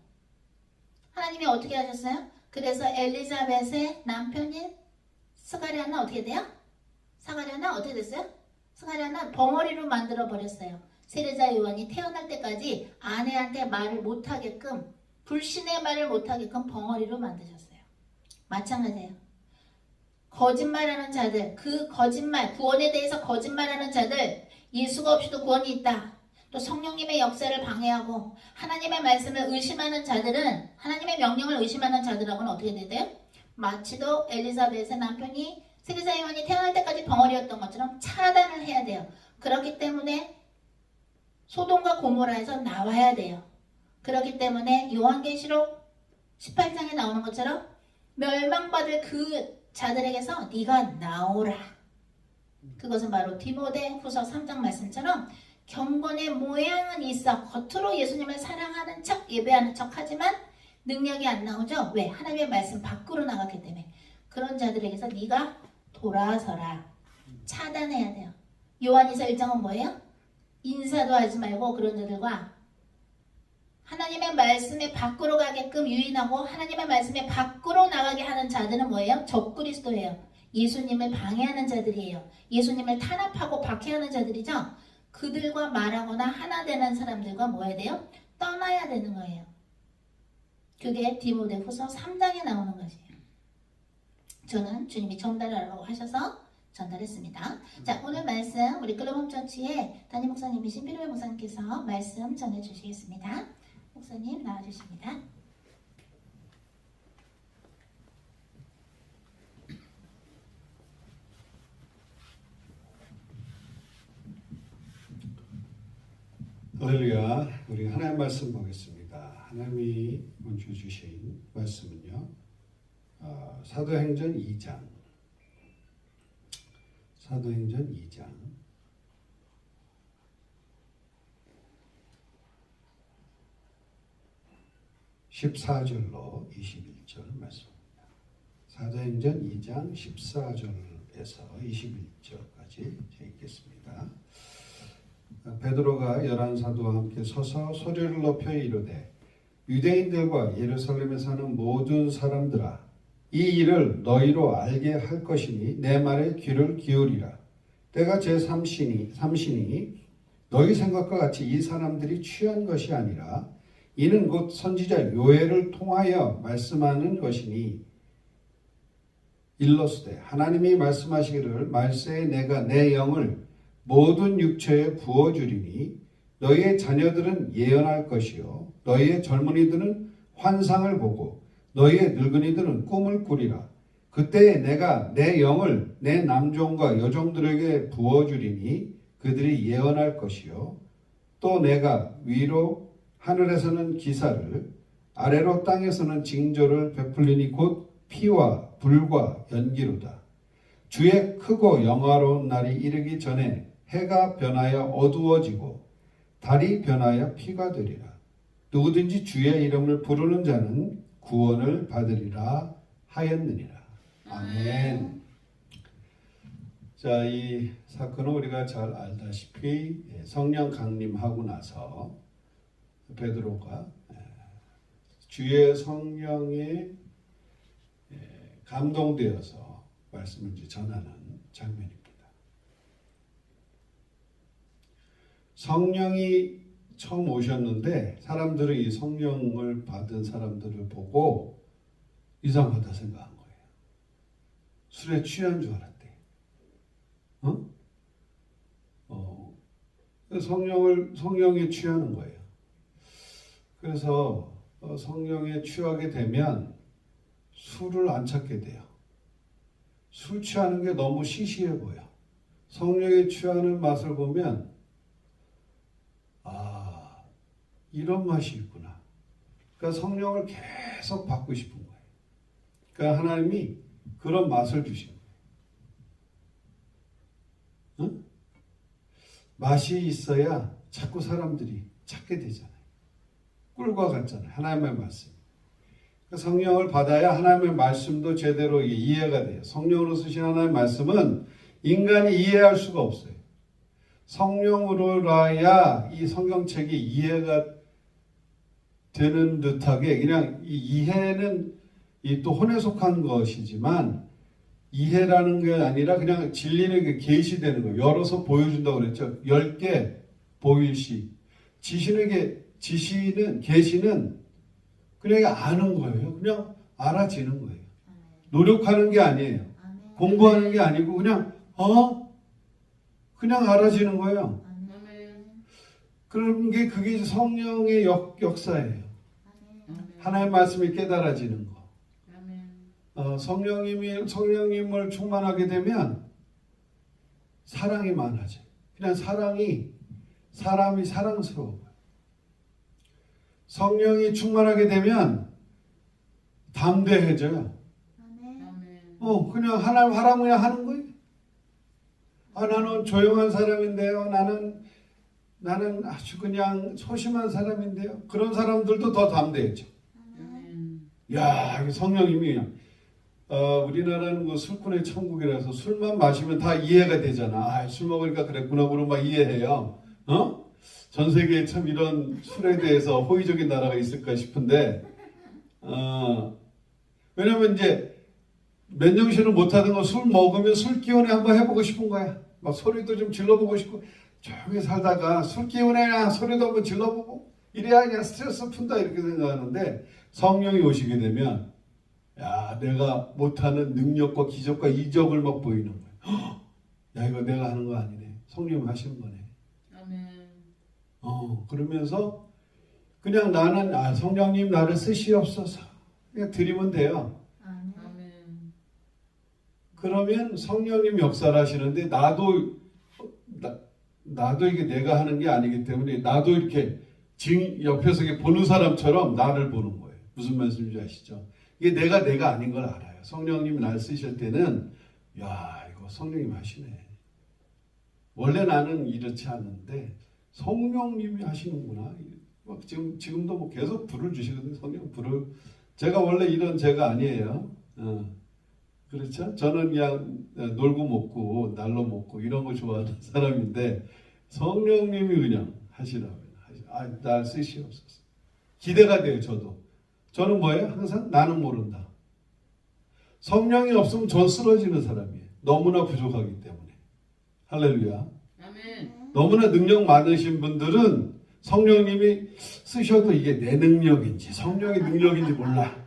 하나님이 어떻게 하셨어요? 그래서 엘리자벳의 남편인 스가랴는 어떻게 돼요? 스가랴는 어떻게 됐어요? 스가랴는 벙어리로 만들어 버렸어요. 세례자 요한이 태어날 때까지 아내한테 말을 못하게끔, 불신의 말을 못하게끔 벙어리로 만드셨어요. 마찬가지예요. 거짓말하는 자들, 그 거짓말, 구원에 대해서 거짓말하는 자들, 예수가 없이도 구원이 있다. 또 성령님의 역사를 방해하고 하나님의 말씀을 의심하는 자들은, 하나님의 명령을 의심하는 자들하고는 어떻게 돼요? 마치도 엘리사벳의 남편이 세례자 요한이 태어날 때까지 벙어리였던 것처럼 차단을 해야 돼요. 그렇기 때문에 소돔과 고모라에서 나와야 돼요. 그렇기 때문에 요한계시록 18장에 나오는 것처럼 멸망받을 그 자들에게서 네가 나오라. 그것은 바로 디모데 후서 3장 말씀처럼 경건의 모양은 있어 겉으로 예수님을 사랑하는 척, 예배하는 척 하지만 능력이 안 나오죠. 왜? 하나님의 말씀 밖으로 나갔기 때문에. 그런 자들에게서 네가 돌아서라. 차단해야 돼요. 요한이서 1장은 뭐예요? 인사도 하지 말고 그런 자들과 하나님의 말씀에 밖으로 가게끔 유인하고 하나님의 말씀에 밖으로 나가게 하는 자들은 뭐예요? 적그리스도예요. 예수님을 방해하는 자들이에요. 예수님을 탄압하고 박해하는 자들이죠. 그들과 말하거나 하나 되는 사람들과 뭐 해야 돼요? 떠나야 되는 거예요. 그게 디모데 후서 3장에 나오는 것이에요. 저는 주님이 전달하라고 하셔서 전달했습니다. 자, 오늘 말씀 우리 글로벌 처치의 담임 목사님이신 피로의 목사님께서 말씀 전해주시겠습니다. 목사님 나와주십니다. 할렐루야. 우리 하나님 말씀 보겠습니다. 하나님이 먼저 주신 말씀은요. 사도행전 2장. 사도행전 2장. 14절로 21절 말씀입니다. 사도행전 2장 14절에서 21절까지 읽겠습니다. 베드로가 11사도와 함께 서서 소리를 높여 이르되 유대인들과 예루살렘에 사는 모든 사람들아 이 일을 너희로 알게 할 것이니 내 말에 귀를 기울이라. 때가 제3신이 너희 생각과 같이 이 사람들이 취한 것이 아니라 이는 곧 선지자 요엘을 통하여 말씀하는 것이니 일러스되 하나님이 말씀하시기를 말세에 내가 내 영을 모든 육체에 부어주리니 너희의 자녀들은 예언할 것이요 너희의 젊은이들은 환상을 보고 너희의 늙은이들은 꿈을 꾸리라. 그때에 내가 내 영을 내 남종과 여종들에게 부어주리니 그들이 예언할 것이요 또 내가 위로 하늘에서는 기사를 아래로 땅에서는 징조를 베풀리니 곧 피와 불과 연기로다. 주의 크고 영화로운 날이 이르기 전에 해가 변하여 어두워지고 달이 변하여 피가 되리라. 누구든지 주의 이름을 부르는 자는 구원을 받으리라 하였느니라. 아멘. 자, 이 사건은 우리가 잘 알다시피 성령 강림하고 나서 베드로가 주의 성령에 감동되어서 말씀을 전하는 장면입니다. 성령이 처음 오셨는데 사람들은 이 성령을 받은 사람들을 보고 이상하다 생각한 거예요. 술에 취한 줄 알았대. 성령에 취하는 거예요. 그래서 성령에 취하게 되면 술을 안 찾게 돼요. 술 취하는 게 너무 시시해 보여. 성령에 취하는 맛을 보면 이런 맛이 있구나. 그러니까 성령을 계속 받고 싶은 거예요. 그러니까 하나님이 그런 맛을 주신 거예요. 맛이 있어야 자꾸 사람들이 찾게 되잖아요. 꿀과 같잖아요. 하나님의 말씀. 성령을 받아야 하나님의 말씀도 제대로 이해가 돼요. 성령으로 쓰신 하나님의 말씀은 인간이 이해할 수가 없어요. 성령으로라야 이 성경책이 이해가 되는 듯하게 그냥 이 이해는 이 또 혼에 속한 것이지만 이해라는 게 아니라 그냥 진리는 게 계시되는 거예요. 열어서 보여준다고 그랬죠. 10개 보일시. 지시는 계시는 그냥 아는 거예요. 그냥 알아지는 거예요. 노력하는 게 아니에요. 공부하는 게 아니고 그냥 그냥 알아지는 거예요. 아멘. 그런 게 그게 성령의 역사예요. 하나님의 말씀이 깨달아지는 거. 아멘. 성령님을 충만하게 되면 사랑이 많아져요. 그냥 사람이 사랑스러워요. 성령이 충만하게 되면 담대해져요. 아멘. 그냥 하나님 하라면 그냥 하는 거예요. 나는 조용한 사람인데요. 나는 아주 그냥 소심한 사람인데요. 그런 사람들도 더 담대해져. 아멘. 야, 성령님이 그냥 우리나라는 그 술꾼의 천국이라서 술만 마시면 다 이해가 되잖아. 술 먹으니까 그랬구나, 그러면 막 이해해요. 전 세계에 참 이런 술에 대해서 호의적인 나라가 있을까 싶은데, 왜냐면 이제 맨정신을 못하던 거 술 먹으면 술 기운에 한번 해보고 싶은 거야. 막 소리도 좀 질러보고 싶고, 조용히 살다가 술 기운에 소리도 한번 질러보고, 이래야 그냥 스트레스 푼다 이렇게 생각하는데, 성령이 오시게 되면 야, 내가 못하는 능력과 기적과 이적을 막 보이는 거야. 야, 이거 내가 하는 거 아니네. 성령이 하시는 거네. 아멘. 그러면서 그냥 나는 성령님 나를 쓰시옵소서 그냥 드리면 돼요. 아멘. 그러면 성령님 역사를 하시는데 나도 이게 내가 하는 게 아니기 때문에 나도 이렇게 옆에서 보는 사람처럼 나를 보는 거예요. 무슨 말씀인지 아시죠? 이게 내가 아닌 걸 알아요. 성령님이 나를 쓰실 때는 야, 이거 성령님 하시네. 원래 나는 이렇지 않은데 성령님이 하시는구나. 지금도 뭐 계속 불을 주시거든요. 성령 불을. 제가 원래 이런 제가 아니에요. 그렇죠? 저는 그냥 놀고 먹고 날로 먹고 이런 거 좋아하는 사람인데 성령님이 그냥 하시라고요. 날 쓰시옵소서. 기대가 돼요. 저는 뭐예요? 항상 나는 모른다. 성령이 없으면 전 쓰러지는 사람이에요. 너무나 부족하기 때문에. 할렐루야. 아멘. 너무나 능력 많으신 분들은 성령님이 쓰셔도 이게 내 능력인지 성령의 능력인지 몰라.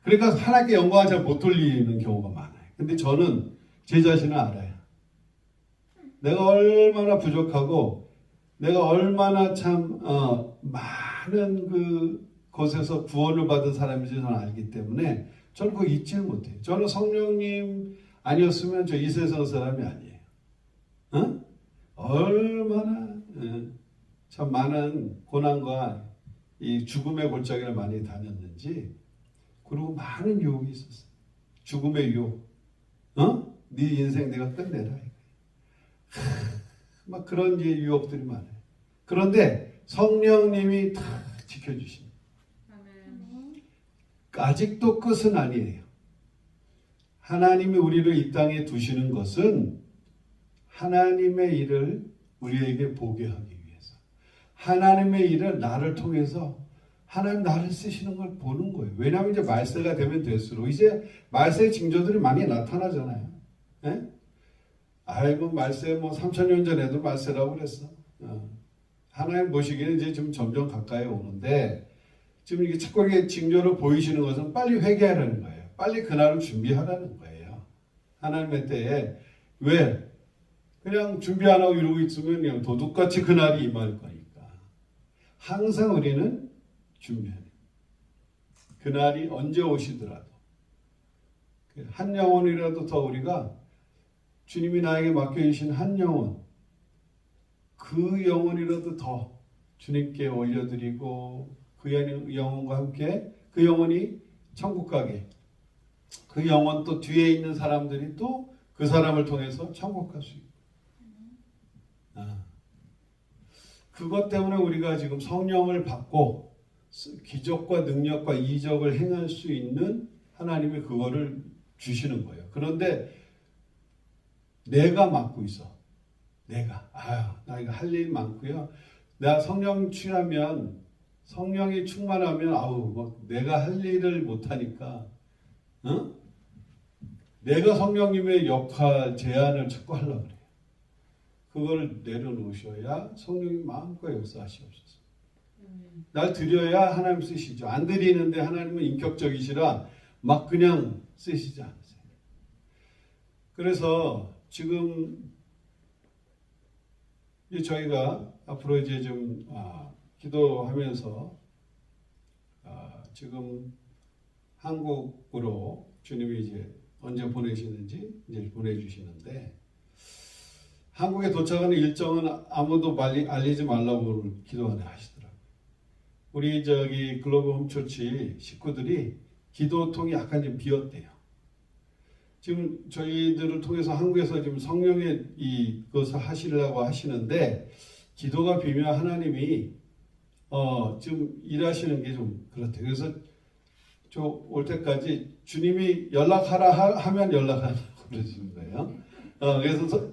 그러니까 하나님께 영광을 잘 못 돌리는 경우가 많아요. 근데 저는 제 자신을 알아요. 내가 얼마나 부족하고 내가 얼마나 참 많은 곳에서 구원을 받은 사람인지 저는 알기 때문에 저는 그거 잊지를 못해요. 저는 성령님 아니었으면 저 이 세상 사람이 아니에요. 얼마나 참 많은 고난과 이 죽음의 골짜기를 많이 다녔는지, 그리고 많은 유혹이 있었어요. 죽음의 유혹. 네 인생 내가 끝내라. 막 그런 이제 유혹들이 많아요. 그런데 성령님이 다 지켜주십니다. 아멘. 아직도 끝은 아니에요. 하나님이 우리를 이 땅에 두시는 것은 하나님의 일을 우리에게 보게 하기 위해서, 하나님의 일을 나를 통해서 하나님 나를 쓰시는 걸 보는 거예요. 왜냐하면 이제 말세가 되면 될수록 이제 말세의 징조들이 많이 나타나잖아요. 예? 아이고 말세 3000년 전에도 말세라고 그랬어. 하나님 보시기에는 이제 좀 점점 가까이 오는데 지금 이게 자꾸 이게 징조를 보이시는 것은 빨리 회개하라는 거예요. 빨리 그날을 준비하라는 거예요. 하나님의 때에. 왜? 그냥 준비 안 하고 이러고 있으면 그냥 도둑같이 그날이 임할 거니까. 항상 우리는 준비해야 돼요. 그날이 언제 오시더라도 한 영혼이라도 더 우리가 주님이 나에게 맡겨주신 한 영혼, 그 영혼이라도 더 주님께 올려드리고 그 영혼과 함께 그 영혼이 천국 가게, 그 영혼 또 뒤에 있는 사람들이 또 그 사람을 통해서 천국 갈 수 있고, 그것 때문에 우리가 지금 성령을 받고 기적과 능력과 이적을 행할 수 있는 하나님이 그거를 주시는 거예요. 그런데 내가 맡고 있어. 나 이거 할 일 많고요. 내가 성령 취하면, 성령이 충만하면, 내가 할 일을 못하니까, 내가 성령님의 역할, 제안을 자꾸 하려고 그래요. 그걸 내려놓으셔야 성령님 마음껏 역사하시옵소서. 날 드려야 하나님 쓰시죠. 안 드리는데 하나님은 인격적이시라 막 그냥 쓰시지 않으세요. 그래서 지금 저희가 앞으로 이제 좀 기도하면서 지금 한국으로 주님이 이제 언제 보내시는지 이제 보내주시는데, 한국에 도착하는 일정은 아무도 알리지 말라고 기도하네 하시더라고요. 우리 글로벌 홈처치 식구들이 기도통이 약간 좀 비었대요. 지금 저희들을 통해서 한국에서 지금 성령의 이것을 하시려고 하시는데, 기도가 비면 하나님이 지금 일하시는 게 좀 그렇대요. 그래서 저 올 때까지 주님이 연락하라 하면 연락하라고 그러시는 거예요. 그래서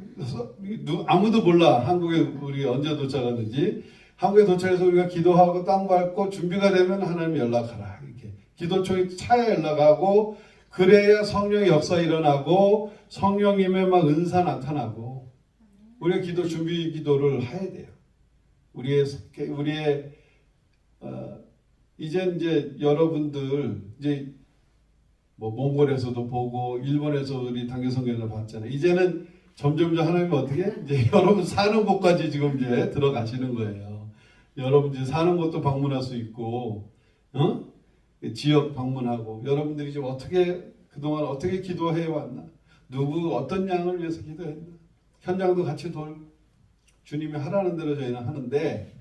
아무도 몰라 한국에 우리 언제 도착하는지. 한국에 도착해서 우리가 기도하고 땅 밟고 준비가 되면 하나님 연락하라, 이렇게 기도총이 차야 연락하고, 그래야 성령의 역사 일어나고 성령님의 막 은사 나타나고, 우리가 기도 준비 기도를 해야 돼요. 우리의 이제 여러분들 이제 뭐 몽골에서도 보고 일본에서 우리 단교성경을 봤잖아요. 이제는 점점 하나님 어떻게 이제 여러분 사는 곳까지 지금 이제 들어가시는 거예요. 여러분 이제 사는 곳도 방문할 수 있고, 지역 방문하고, 여러분들이 지금 그동안 어떻게 기도해 왔나, 누구 어떤 양을 위해서 기도했나, 현장도 같이 돌고, 주님이 하라는 대로 저희는 하는데,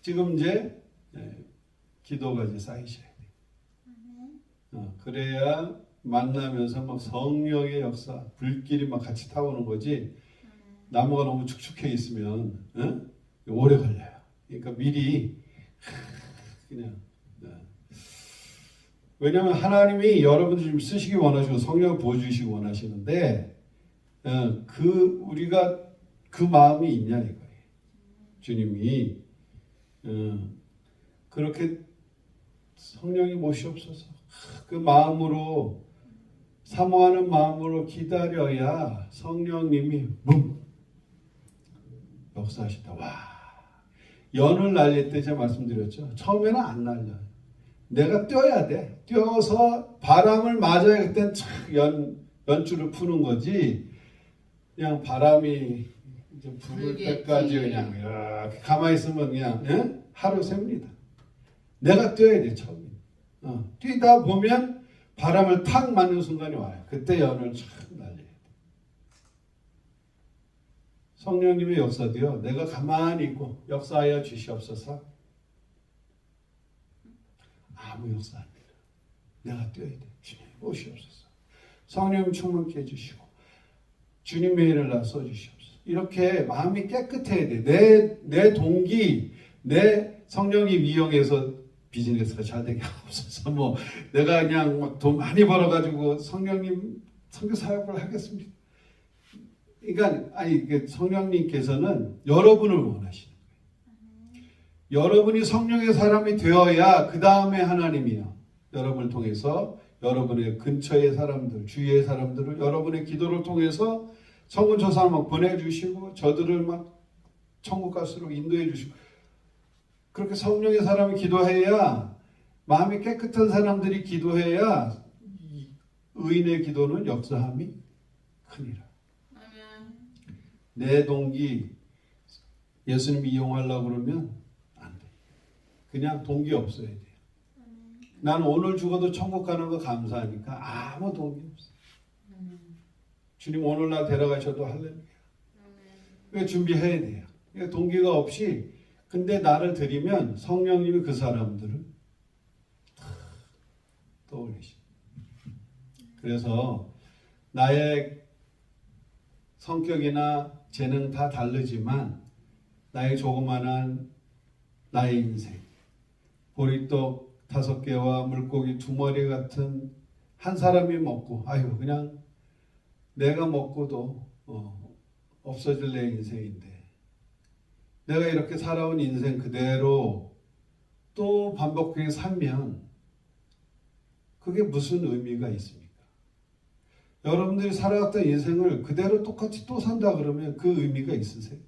지금 이제 기도가 이제 쌓이셔야 돼요. 그래야 만나면서 막 성령의 역사, 불길이 막 같이 타오는 거지. 나무가 너무 축축해 있으면 오래 걸려요. 그러니까 미리 그냥. 왜냐하면 하나님이 여러분들 좀 쓰시기 원하시고 성령을 부어주시기 원하시는데, 우리가 그 마음이 있냐 이거예요. 주님이 그렇게 성령이 모시옵소서, 그 마음으로, 사모하는 마음으로 기다려야 성령님이 역사하시다. 와, 연을 날릴 때 제가 말씀드렸죠. 처음에는 안 날려요. 내가 뛰어야 돼. 뛰어서 바람을 맞아야 그땐 연줄을 푸는 거지. 그냥 바람이 이제 부를 때까지 그냥 이렇게 가만히 있으면 그냥 하루 셉니다. 내가 뛰어야 돼, 처음에. 뛰다 보면 바람을 탁 맞는 순간이 와요. 그때 연을 촥 날려야 돼. 성령님의 역사도요, 내가 가만히 있고 역사하여 주시옵소서. 아무 역사 안 돼요. 내가 뛰어야 돼. 주님 오시옵소서. 성령 충만케 해주시고 주님의 일을 나 써주시옵소서. 이렇게 마음이 깨끗해야 돼. 내 동기, 내 성령님 이용해서 비즈니스가 잘 되게 없어서 내가 그냥 막 돈 많이 벌어가지고 성령님 선교 사역을 하겠습니다. 그러니까 성령님께서는 여러분을 원하시는 거예요. 여러분이 성령의 사람이 되어야 그 다음에 하나님이요, 여러분을 통해서 여러분의 근처의 사람들, 주위의 사람들을 여러분의 기도를 통해서 성군처사를 막 보내주시고, 저들을 막 천국 갈수록 인도해 주시고, 그렇게 성령의 사람이 기도해야, 마음이 깨끗한 사람들이 기도해야 의인의 기도는 역사함이 크니라. 내 동기 예수님이 이용하려고 그러면 안 돼. 그냥 동기 없어야 돼요. 나는 오늘 죽어도 천국 가는 거 감사하니까 아무 동기 없어. 주님 오늘 나 데려가셔도 할렐루야. 왜 준비해야 돼요? 동기가 없이, 근데 나를 드리면 성령님이 그 사람들을 떠올리시. 그래서 나의 성격이나 재능 다 다르지만 나의 조그만한 나의 인생, 보리떡 5개와 물고기 2마리 같은 한 사람이 먹고 아유 그냥 내가 먹고도 없어질 내 인생인데 내가 이렇게 살아온 인생 그대로 또 반복하게 살면 그게 무슨 의미가 있습니까? 여러분들이 살아왔던 인생을 그대로 똑같이 또 산다 그러면 그 의미가 있으세요?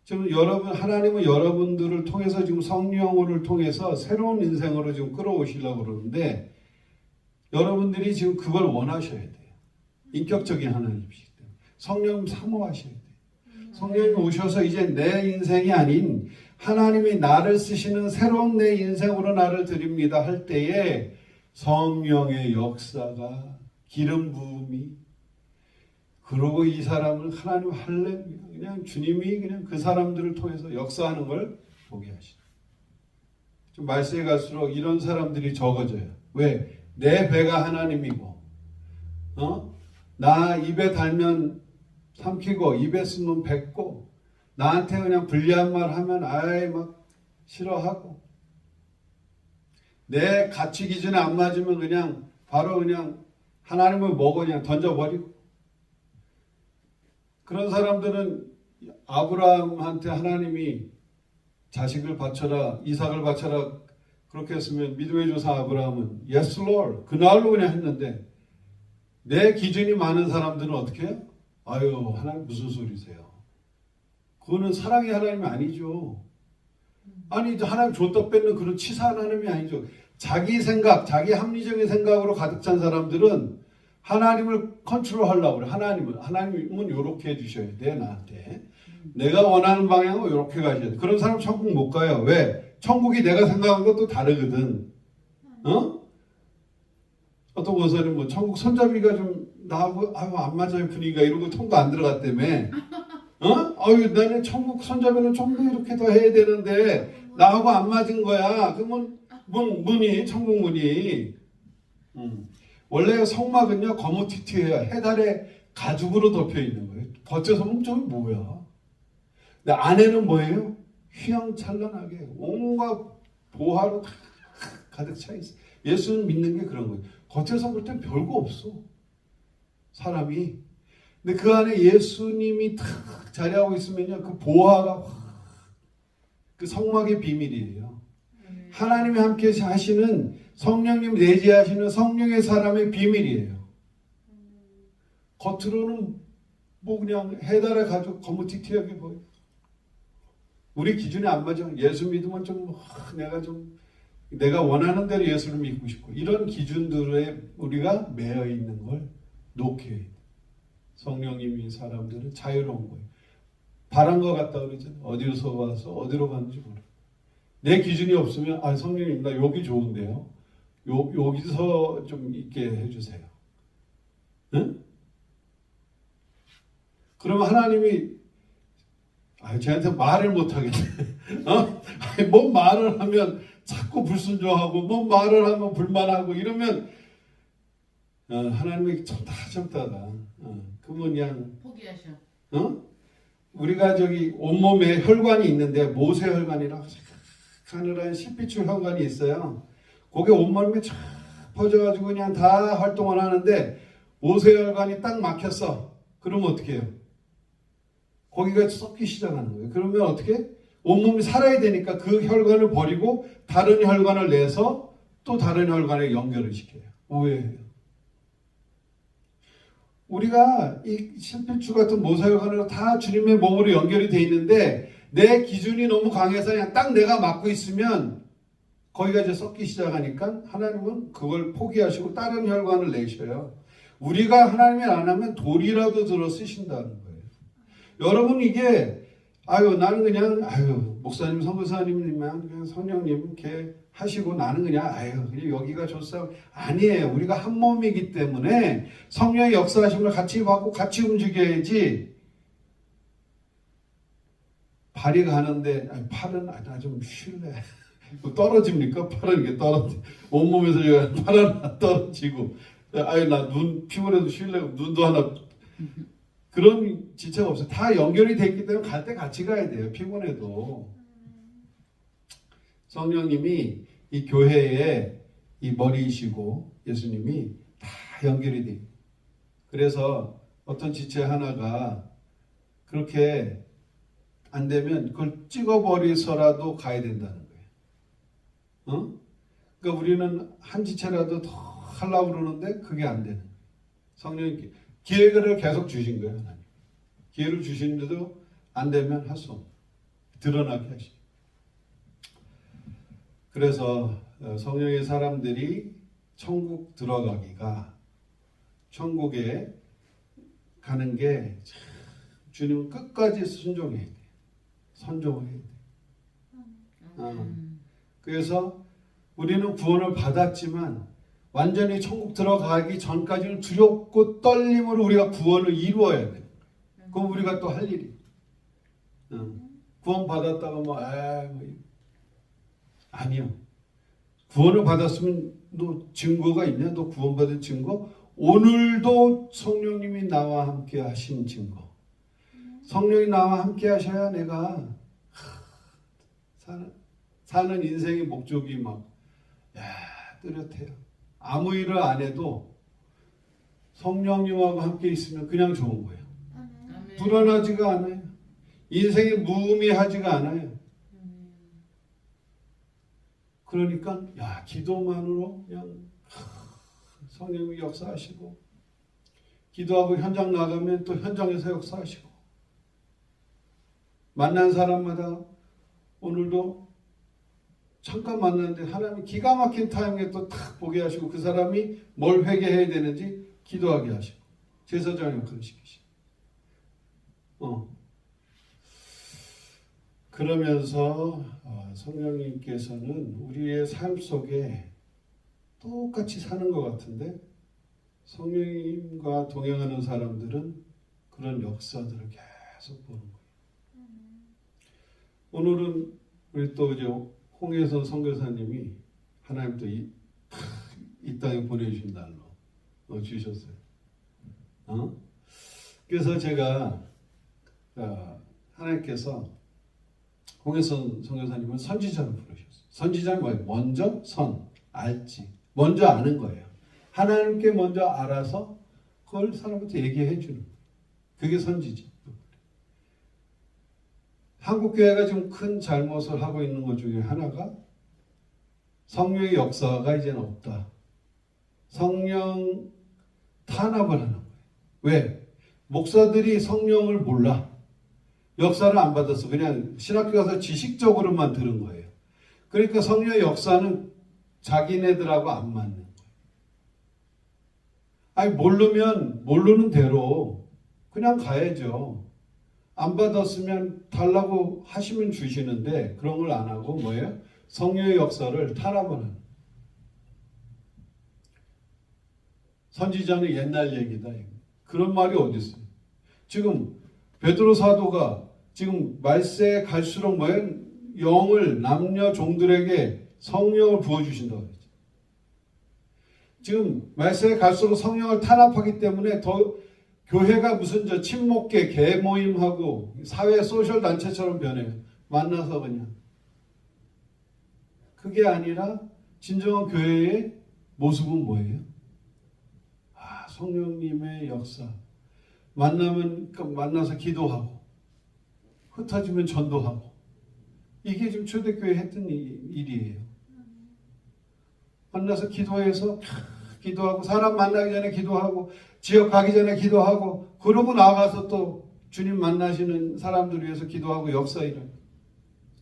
지금 하나님은 여러분들을 통해서 지금 성령을 통해서 새로운 인생으로 지금 끌어오시려고 그러는데 여러분들이 지금 그걸 원하셔야 돼요. 인격적인 하나님이시기 때문에 성령 사모하셔야 돼요. 성령이 오셔서 이제 내 인생이 아닌 하나님이 나를 쓰시는 새로운 내 인생으로 나를 드립니다 할 때에 성령의 역사가 기름 부음이 그러고 이 사람을 하나님 할렐루야 그냥 주님이 그냥 그 사람들을 통해서 역사하는 걸 보게 하시다. 좀 말세에 갈수록 이런 사람들이 적어져요. 왜? 내 배가 하나님이고 나 입에 달면 삼키고 입에 쓰면 뱉고 나한테 그냥 불리한 말 하면 아이 막 싫어하고 내 가치 기준에 안 맞으면 그냥 바로 그냥 하나님을 먹어 그냥 던져버리고 그런 사람들은 아브라함한테 하나님이 자식을 바쳐라 이삭을 바쳐라 그렇게 했으면 믿음의 조상 아브라함은 Yes Lord 그날로 그냥 했는데 내 기준이 많은 사람들은 어떻게 해요? 아유 하나님 무슨 소리세요? 그거는 사랑의 하나님이 아니죠. 아니 하나님 줬다 뺏는 그런 치사 하나님이 아니죠. 자기 생각 자기 합리적인 생각으로 가득 찬 사람들은 하나님을 컨트롤하려고 그래. 하나님은 이렇게 해주셔야 돼 나한테. 내가 원하는 방향으로 이렇게 가셔야 돼. 그런 사람 천국 못 가요. 왜? 천국이 내가 생각한 것도 다르거든. 어떤 권사님 뭐 천국 손잡이가 좀 나하고 안 맞아요 분위기가 이러고 통도 안 들어갔다며. 나는 천국 손잡이는 좀 더 이렇게 더 해야 되는데 나하고 안 맞은 거야. 그러면 천국 문이. 원래 성막은요 거무튀튀해요. 해달에 가죽으로 덮여 있는 거예요. 겉에서 보면 저게 뭐야? 근데 안에는 뭐예요? 휘황찬란하게 온갖 보화로 다 가득 차 있어. 예수는 믿는 게 그런 거예요. 겉에서 볼 땐 별거 없어. 사람이. 근데 그 안에 예수님이 탁 자리하고 있으면요 그 보화가 그 성막의 비밀이에요. 하나님이 함께 하시는 성령님 내재하시는 성령의 사람의 비밀이에요. 겉으로는 뭐 그냥 해달에 가지고 거무튀튀하게 보여. 우리 기준에 안 맞아. 예수 믿으면 내가 원하는 대로 예수를 믿고 싶고 이런 기준들에 우리가 매여 있는 걸 놓게 해요. 성령님이 사람들을 자유로운 거예요. 바란 것 같다 그러잖아요. 어디서 와서 어디로 가는지 몰라. 내 기준이 없으면 성령님 나 여기 좋은데요. 여기서 좀 있게 해주세요. 응? 그러면 하나님이 쟤한테 말을 못하겠네. 뭔 말을 하면 자꾸 불순종하고 뭔 말을 하면 불만하고 이러면 하나님이 참다가 그러면 그냥 포기하셔. 우리가 온몸에 혈관이 있는데 모세혈관이라고 하늘한 실핏줄 혈관이 있어요. 그게 온몸에 쫙 퍼져가지고 그냥 다 활동을 하는데 모세혈관이 딱 막혔어. 그러면 어떻게 해요? 거기가 썩기 시작하는 거예요. 그러면 어떻게? 온몸이 살아야 되니까 그 혈관을 버리고 다른 혈관을 내서 또 다른 혈관에 연결을 시켜요. 오해해요. 우리가 이 실핏줄 같은 모세혈관으로 다 주님의 몸으로 연결이 돼 있는데 내 기준이 너무 강해서 그냥 딱 내가 맡고 있으면 거기가 이제 썩기 시작하니까 하나님은 그걸 포기하시고 다른 혈관을 내셔요. 우리가 하나님이 안 하면 돌이라도 들어 쓰신다는 거예요. 여러분 이게 나는 그냥 목사님 선교사님이면 그냥 성령님 이렇게 하시고 나는 그냥 여기가 좋소. 아니에요. 우리가 한 몸이기 때문에 성령의 역사하심을 같이 받고 같이 움직여야지. 발이 가는데 팔은 나 좀 쉴래. 떨어집니까? 팔은 이게 온몸에서 팔 하나 떨어지고 나 눈 피곤해도 쉴래. 눈도 하나 그런 지체가 없어요. 다 연결이 돼 있기 때문에 갈 때 같이 가야 돼요. 피곤해도. 성령님이 이 교회의 이 머리이시고 예수님이 다 연결이 돼요. 그래서 어떤 지체 하나가 그렇게 안 되면 그걸 찍어버리서라도 가야 된다는 거예요. 그러니까 우리는 한 지체라도 더 하려고 그러는데 그게 안 되는 거예요. 성령님께 기회를 계속 주신 거예요. 하나님. 기회를 주시는데도 안 되면 할 수 없어요. 드러나게 하시죠. 그래서 성령의 사람들이 천국 들어가기가 천국에 가는 게 주님 끝까지 순종해야 돼. 선종해야 돼. 그래서 우리는 구원을 받았지만 완전히 천국 들어가기 전까지는 두렵고 떨림으로 우리가 구원을 이루어야 돼. 그럼 우리가 또 할 일이. 구원 받았다가 아니요. 구원을 받았으면 너 증거가 있냐? 너 구원받은 증거? 오늘도 성령님이 나와 함께 하신 증거. 성령이 나와 함께 하셔야 내가 사는 인생의 목적이 뚜렷해요. 아무 일을 안 해도 성령님하고 함께 있으면 그냥 좋은 거예요. 불안하지가 않아요. 인생이 무의미하지가 않아요. 그러니까 기도만으로 그냥 성령이 역사하시고 기도하고 현장 나가면 또 현장에서 역사하시고 만난 사람마다 오늘도 잠깐 만났는데 하나님이 기가 막힌 타임에 또 탁 보게 하시고 그 사람이 뭘 회개해야 되는지 기도하게 하시고 제사장 역할을 시키시고 그러면서 성령님께서는 우리의 삶 속에 똑같이 사는 것 같은데 성령님과 동행하는 사람들은 그런 역사들을 계속 보는 거예요. 오늘은 우리 또 이제 홍혜선 선교사님이 하나님 또 이 땅에 보내주신 날로 주셨어요. 그래서 제가 하나님께서 홍혜선 선교사님은 선지자로 부르셨어요. 선지자는 뭐예요? 먼저 알지. 먼저 아는 거예요. 하나님께 먼저 알아서 그걸 사람한테 얘기해 주는 거예요. 그게 선지자. 한국교회가 지금 큰 잘못을 하고 있는 것 중에 하나가 성령의 역사가 이제는 없다. 성령 탄압을 하는 거예요. 왜? 목사들이 성령을 몰라. 역사를 안 받았어. 그냥 신학교 가서 지식적으로만 들은 거예요. 그러니까 성령의 역사는 자기네들하고 안 맞는 거예요. 아니 모르면 모르는 대로 그냥 가야죠. 안 받았으면 달라고 하시면 주시는데 그런 걸 안 하고 뭐예요? 성령의 역사를 탄압하는. 선지자는 옛날 얘기다. 그런 말이 어디 있어요? 지금 베드로 사도가 지금 말세에 갈수록 뭐예요? 영을 남녀 종들에게 성령을 부어주신다고 그랬죠. 지금 말세에 갈수록 성령을 탄압하기 때문에 더 교회가 무슨 친목계 개모임하고 사회 소셜 단체처럼 변해요. 만나서 그냥. 그게 아니라 진정한 교회의 모습은 뭐예요? 성령님의 역사. 만나서 기도하고 흩어지면 전도하고 이게 지금 초대교회 했던 일이에요. 만나서 기도해서 기도하고 사람 만나기 전에 기도하고 지역 가기 전에 기도하고 그러고 나가서 또 주님 만나시는 사람들 위해서 기도하고 역사 일을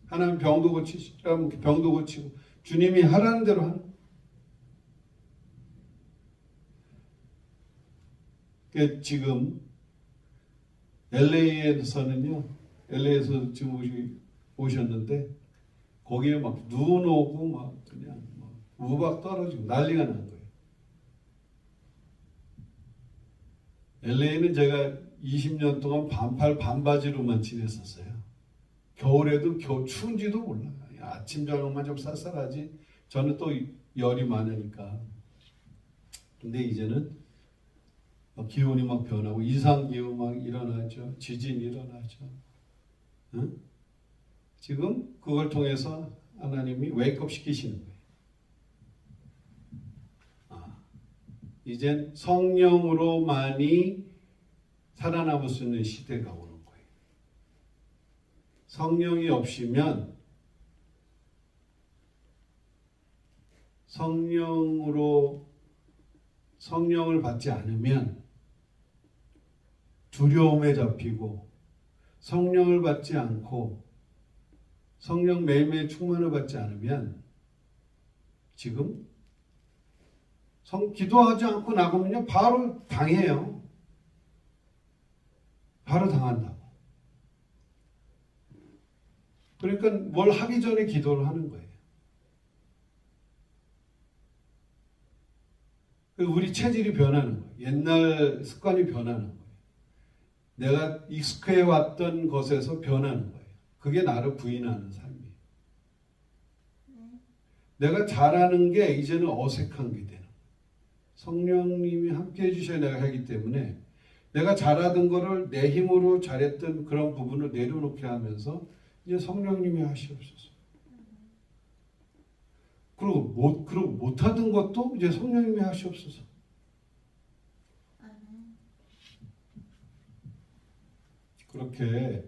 하나님 병도 고치시라면 병도 고치고 주님이 하라는 대로 하는. 지금 LA에서는요. LA에서 지금 오셨는데 거기에 막 눈 오고 막 그냥 우박 떨어지고 난리가 난 거예요. LA는 제가 20년 동안 반팔 반바지로만 지냈었어요. 겨울에도 추운지도 몰라요. 아침 저녁만 좀 쌀쌀하지. 저는 또 열이 많으니까. 근데 이제는 기온이 막 변하고 이상기후 막 일어나죠. 지진이 일어나죠. 응? 지금 그걸 통해서 하나님이 웨이크업 시키시는 거예요. 이젠 성령으로만이 살아남을 수 있는 시대가 오는 거예요. 성령이 없이면 성령을 받지 않으면 두려움에 잡히고, 성령을 받지 않고 성령 매일매일 충만을 받지 않으면 지금 기도하지 않고 나가면요 바로 당해요. 바로 당한다고. 그러니까 뭘 하기 전에 기도를 하는 거예요. 우리 체질이 변하는 거예요. 옛날 습관이 변하는 거예요. 내가 익숙해 왔던 것에서 변하는 거예요. 그게 나를 부인하는 삶이에요. 내가 잘하는 게 이제는 어색한 게 되는 거예요. 성령님이 함께 해주셔야 내가 하기 때문에 내가 잘하던 거를 내 힘으로 잘했던 그런 부분을 내려놓게 하면서 이제 성령님이 하시옵소서. 그리고 못하던 것도 이제 성령님이 하시옵소서. 그렇게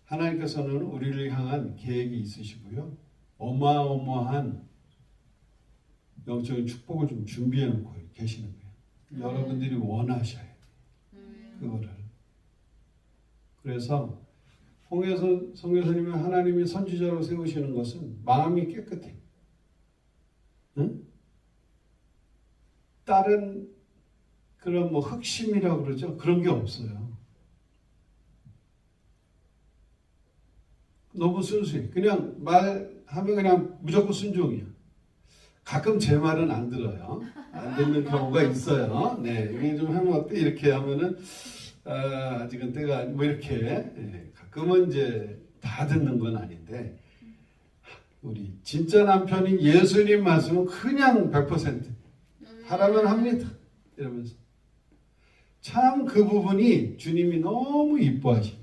하나님께서는 우리를 향한 계획이 있으시고요. 어마어마한 영적인 축복을 좀 준비해 놓고 계시는 거예요. 여러분들이 원하셔야 해요. 그거를. 그래서 홍혜선 선교사님을 하나님이 선지자로 세우시는 것은 마음이 깨끗해. 응? 다른 그런 흑심이라고 그러죠. 그런 게 없어요. 너무 순수해. 그냥 말하면 그냥 무조건 순종이야. 가끔 제 말은 안 들어요. 안 듣는 경우가 있어요. 네, 이게 좀 하면 어때? 이렇게 하면은 아직은 때가 이렇게 가끔은 이제 다 듣는 건 아닌데 우리 진짜 남편인 예수님 말씀은 그냥 100% 하라면 합니다. 이러면서 참 그 부분이 주님이 너무 이뻐하시죠.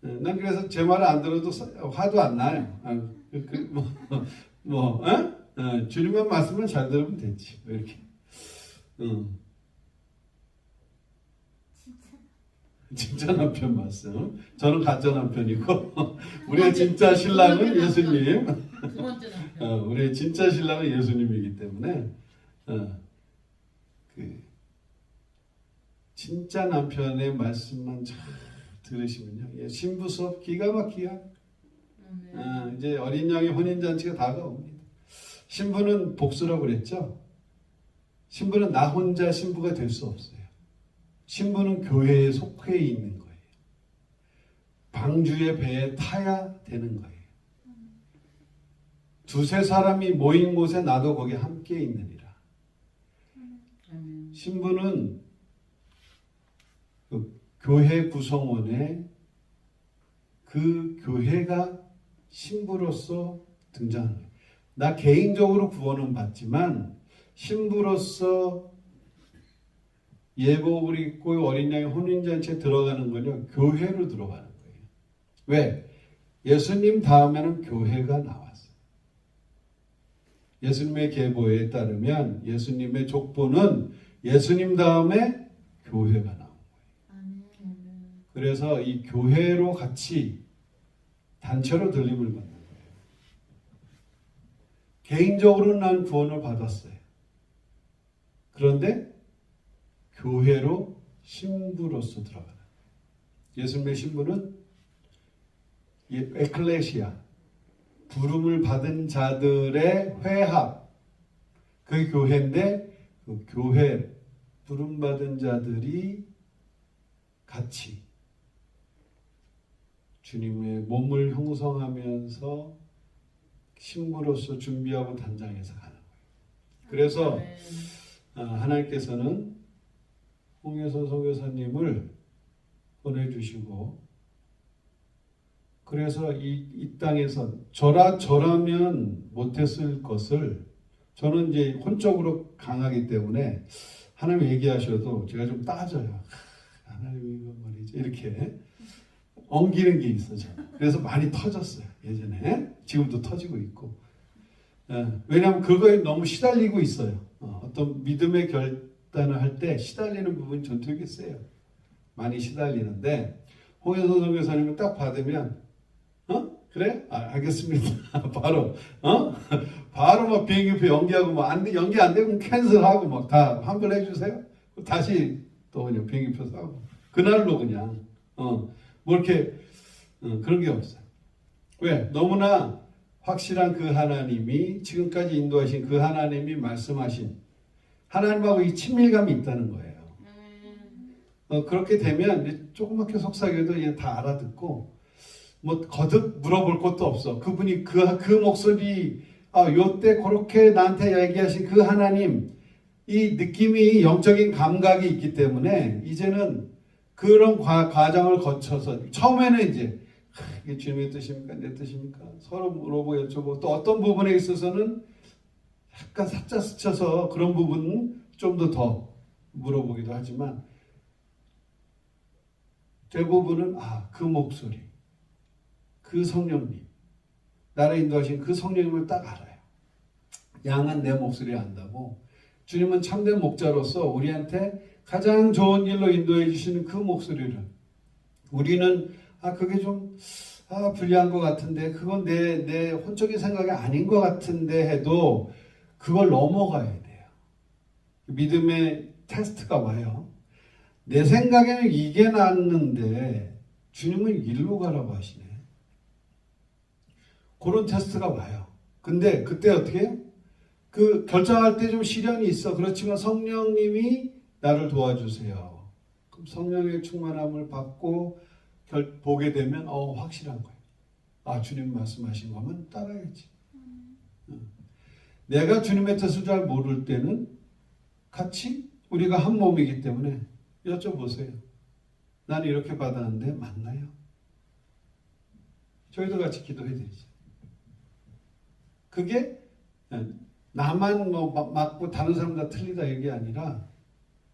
난 그래서 제 말을 안 들어도 화도 안 나요. 주님만 말씀을 잘 들으면 되지. 이렇게. 진짜 남편 말씀. 저는 가짜 남편이고 우리의 진짜 신랑은 예수님. 두 번째 남편. 우리의 진짜 신랑은 예수님이기 때문에 그 진짜 남편의 말씀만 잘 들으시면요. 신부 수업 기가 막히야. 이제 어린 양의 혼인잔치가 다가옵니다. 신부는 복수라고 그랬죠. 신부는 나 혼자 신부가 될 수 없어요. 신부는 교회에 속해 있는 거예요. 방주의 배에 타야 되는 거예요. 두세 사람이 모인 곳에 나도 거기 함께 있느니라. 신부는 그 교회 구성원의 그 교회가 신부로서 등장하는 거예요. 나 개인적으로 구원은 받지만 신부로서 예복을 입고 어린 양의 혼인잔치에 들어가는 건요. 교회로 들어가는 거예요. 왜? 예수님 다음에는 교회가 나왔어요. 예수님의 계보에 따르면 예수님의 족보는 예수님 다음에 교회가 나온 거예요. 그래서 이 교회로 같이 단체로 들림을 받는 거예요. 개인적으로는 난 구원을 받았어요. 그런데 교회로 신부로서 들어가는 거예요. 예수님의 신부는 에클레시아, 부름을 받은 자들의 회합, 그 교회인데 그 교회 부름받은 자들이 같이 주님의 몸을 형성하면서 신부로서 준비하고 단장해서 가는 거예요. 그래서 하나님께서는 홍혜선 선교사님을 보내주시고 그래서 이 땅에서 저라면 못했을 것을 저는 이제 혼적으로 강하기 때문에 하나님 얘기하셔도 제가 좀 따져요. 하나님 이거 말이죠. 이렇게 엉기는 게 있어. 저는. 그래서 많이 터졌어요. 예전에. 지금도 터지고 있고. 왜냐하면 그거에 너무 시달리고 있어요. 어떤 믿음의 결단을 할 때 시달리는 부분이 전 되게 세요. 많이 시달리는데 홍현서 선교사님을 딱 받으면 그래? 알겠습니다. 바로 바로 막 비행기표 연기하고 뭐 연기 안 되면 캔슬하고 막 다 환불해 주세요. 다시 또 그냥 비행기표 사고 그날로 그냥 뭐 이렇게 그런 게 없어요. 왜? 너무나 확실한 그 하나님이 지금까지 인도하신 그 하나님이 말씀하신 하나님하고 이 친밀감이 있다는 거예요. 그렇게 되면 이제 조그맣게 속삭여도 그냥 다 알아듣고 뭐 거듭 물어볼 것도 없어. 그분이 그 목소리 요때 그렇게 나한테 얘기하신 그 하나님 이 느낌이 영적인 감각이 있기 때문에 이제는 그런 과정을 거쳐서 처음에는 이제 이게 주님의 뜻입니까? 내 뜻입니까? 서로 물어보고 여쭤보고 또 어떤 부분에 있어서는 약간 사짜 스쳐서 그런 부분은 좀 더 물어보기도 하지만 대부분은 그 목소리 그 성령님 나를 인도하신 그 성령님을 딱 알아요. 양은 내 목소리를 안다고 주님은 참된 목자로서 우리한테 가장 좋은 길로 인도해 주시는 그 목소리를 우리는 그게 좀 불리한 것 같은데 그건 내 혼적인 생각이 아닌 것 같은데 해도 그걸 넘어가야 돼요. 믿음의 테스트가 와요. 내 생각에는 이게 낫는데 주님은 일로 가라고 하시네. 그런 테스트가 와요. 근데 그때 어떻게 해요? 그 결정할 때 좀 시련이 있어. 그렇지만 성령님이 나를 도와주세요. 그럼 성령의 충만함을 받고 보게 되면 확실한 거예요. 주님 말씀하신 거면 따라야지. 내가 주님의 뜻을 잘 모를 때는 같이 우리가 한 몸이기 때문에 여쭤보세요. 나는 이렇게 받았는데 맞나요? 저희도 같이 기도해 드리죠. 그게 나만 맞고 다른 사람 다 틀리다 이게 아니라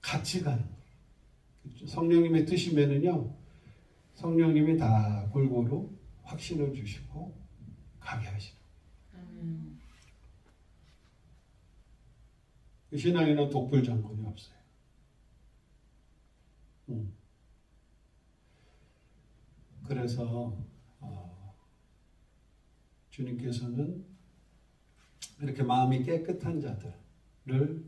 같이 가는 거예요. 성령님의 뜻이면은요, 성령님이 다 골고루 확신을 주시고 가게 하시는 거예요. 신앙에는 독불장군이 없어요. 그래서 주님께서는 이렇게 마음이 깨끗한 자들을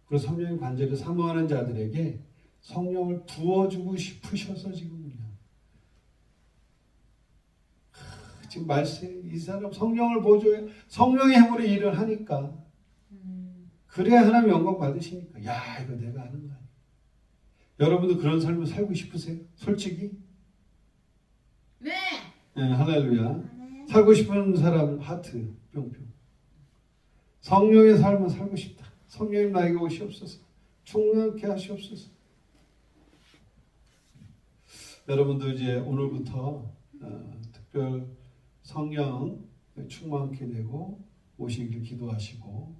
그리고 성령의 관절을 사모하는 자들에게 성령을 부어주고 싶으셔서 지금 지금 이 사람 성령을 보여줘요. 성령의 힘으로 일을 하니까 그래야 하나님 영광 받으시니까 이거 내가 아는 거 아니야. 여러분도 그런 삶을 살고 싶으세요? 솔직히? 네, 할렐루야. 살고 싶은 사람 하트 뿅뿅. 성령의 삶을 살고 싶다. 성령님 나에게 오시옵소서. 충만케 하시옵소서. 여러분도 이제 오늘부터 특별 성령 충만케 되고 오시길 기도하시고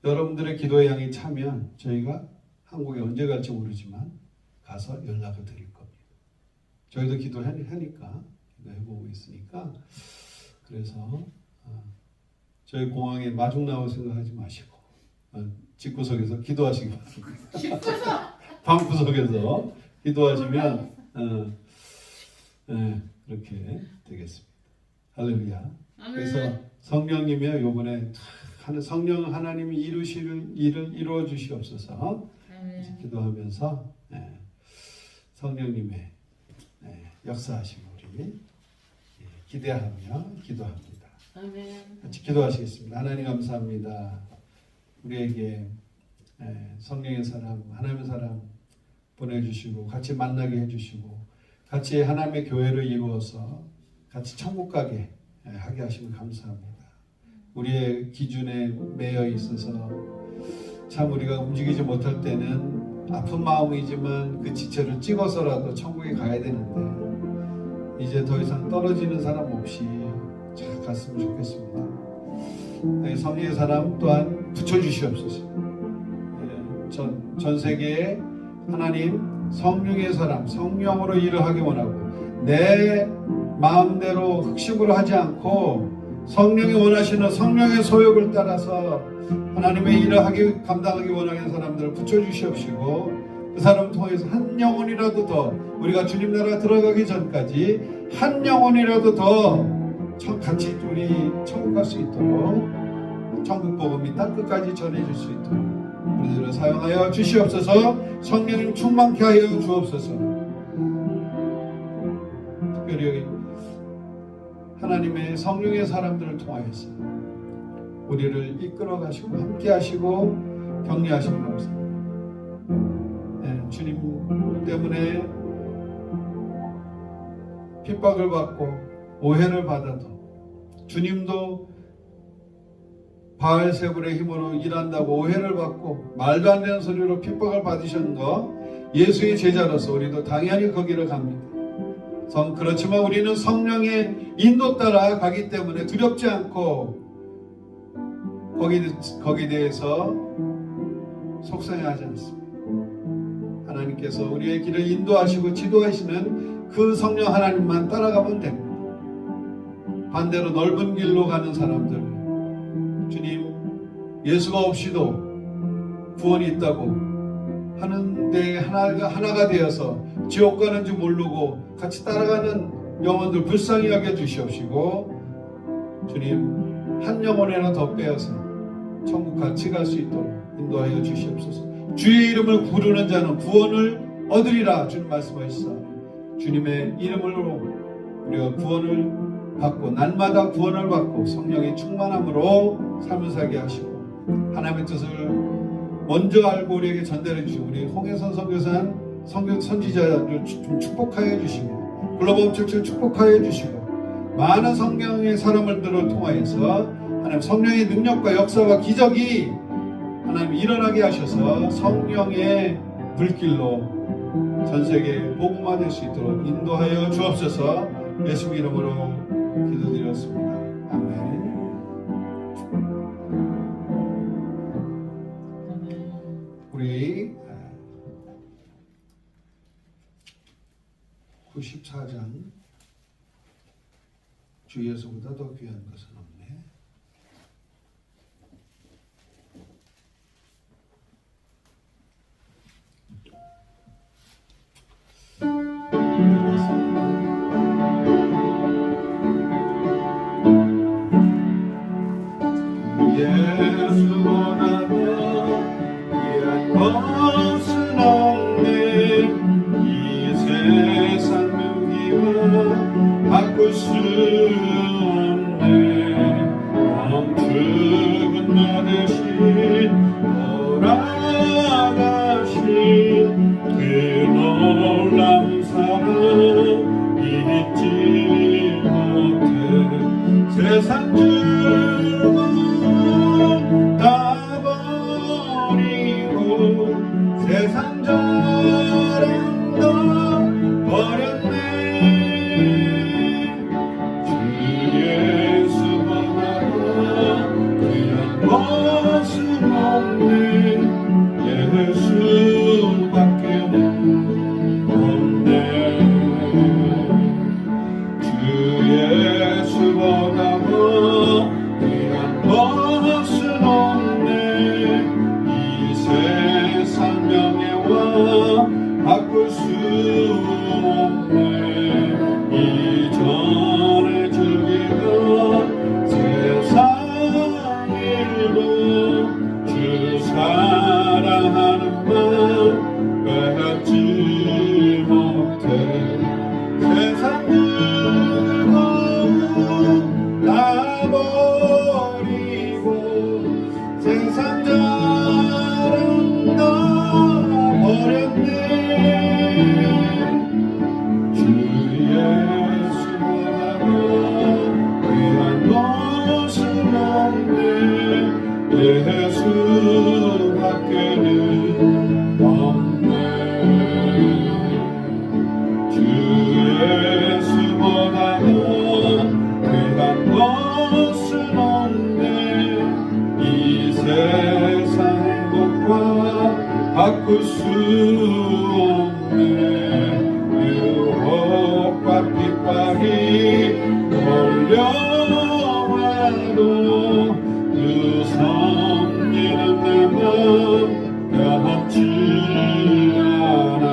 여러분들의 기도의 양이 차면 저희가 한국에 언제 갈지 모르지만 가서 연락을 드릴 겁니다. 저희도 기도하니까 기도해보고 있으니까 그래서 저희 공항에 마중 나올 생각하지 마시고 집구석에서 기도하시기 바랍니다. 방구석에서 기도하시면 그렇게 되겠습니다. 할렐루야. 그래서 성령님이 요번에 성령 하나님이 이루실 일을 이루어 주시옵소서. 기도하면서 성령님의 역사하심을 우리 기대하며 기도합니다. 같이 기도하시겠습니다. 하나님 감사합니다. 우리에게 성령의 사람, 하나님의 사람 보내주시고 같이 만나게 해주시고 같이 하나님의 교회를 이루어서 같이 천국 가게 하게 하시면 감사합니다. 우리의 기준에 매여 있어서 참 우리가 움직이지 못할 때는 아픈 마음이지만 그 지체를 찍어서라도 천국에 가야 되는데 이제 더 이상 떨어지는 사람 없이 잘 갔으면 좋겠습니다. 성령의 사람 또한 붙여주시옵소서. 전 세계에 하나님 성령의 사람, 성령으로 일을 하기 원하고 내 마음대로 흑심으로 하지 않고 성령이 원하시는 성령의 소욕을 따라서 하나님의 일을 감당하기 원하는 사람들을 붙여주시옵시고 그 사람을 통해서 한 영혼이라도 더 우리가 주님 나라 들어가기 전까지 한 영혼이라도 더 같이 우리 천국 갈 수 있도록 천국 복음이 땅 끝까지 전해질 수 있도록 우리들을 사용하여 주시옵소서. 성령님 충만케 하여 주옵소서. 특별히 여기 하나님의 성령의 사람들을 통하여서 우리를 이끌어 가시고 함께 하시고 격려하시고 감사합니다. 네, 주님 때문에 핍박을 받고 오해를 받아도 주님도 바알세불의 힘으로 일한다고 오해를 받고 말도 안 되는 소리로 핍박을 받으셨는 거 예수의 제자로서 우리도 당연히 거기를 갑니다. 그렇지만 우리는 성령의 인도 따라 가기 때문에 두렵지 않고 거기에 대해서 속상해하지 않습니다. 하나님께서 우리의 길을 인도하시고 지도하시는 그 성령 하나님만 따라가면 됩니다. 반대로 넓은 길로 가는 사람들, 주님 예수가 없이도 구원이 있다고 하는데 하나가 되어서 지옥 가는 줄 모르고 같이 따라가는 영혼들 불쌍히 여겨 주시옵시고 주님 한 영혼이나 더 빼어서 천국 같이 갈 수 있도록 인도하여 주시옵소서. 주의 이름을 부르는 자는 구원을 얻으리라 주님 말씀하시사 주님의 이름으로 우리가 구원을 받고 날마다 구원을 받고 성령의 충만함으로 삶을 살게 하시고 하나님의 뜻을 먼저 알고 우리에게 전달해 주시고 우리 홍혜선 선지자를 좀 축복하여 주시고 글로벌 철철 축복하여 주시고 많은 성령의 사람들을 통하여서 하나님 성령의 능력과 역사와 기적이 하나님 일어나게 하셔서 성령의 불길로 전세계에 복음화될 수 있도록 인도하여 주옵소서. 예수 이름으로 기도드렸습니다. 아멘. 우리 94장 주 예수보다 더 귀한 것은 없네. 예수보다 더 귀한 것은 없네. 이 세상 누기와 바꿀 수 없네. 멈추은 너 대신 돌아가신 그 놀라운 사랑 잊지 못해. 세상 즐거움 다 버리고 세상 자랑도 버렸네. 주 예수보다 귀한 것은 없네. 예수밖에는 없네. 주 예수보다 귀한 것은 없네. 이 세상 명예와 바꿀 수 없네. 이전에 즐기던 세상 일도 주 사랑하는 말 빼앗지 못해. 세상 즐거움 다 버리고 세상 자랑도 버렸네. 주 예수보다 귀한 것은 없네. 예수밖에는 없네. 주 예수보다 귀한 것은 없네. 이 세상 행복과 바꿀 수 없네. 유혹과 돌려와도 그 섭리는 내 맘 변치 않아.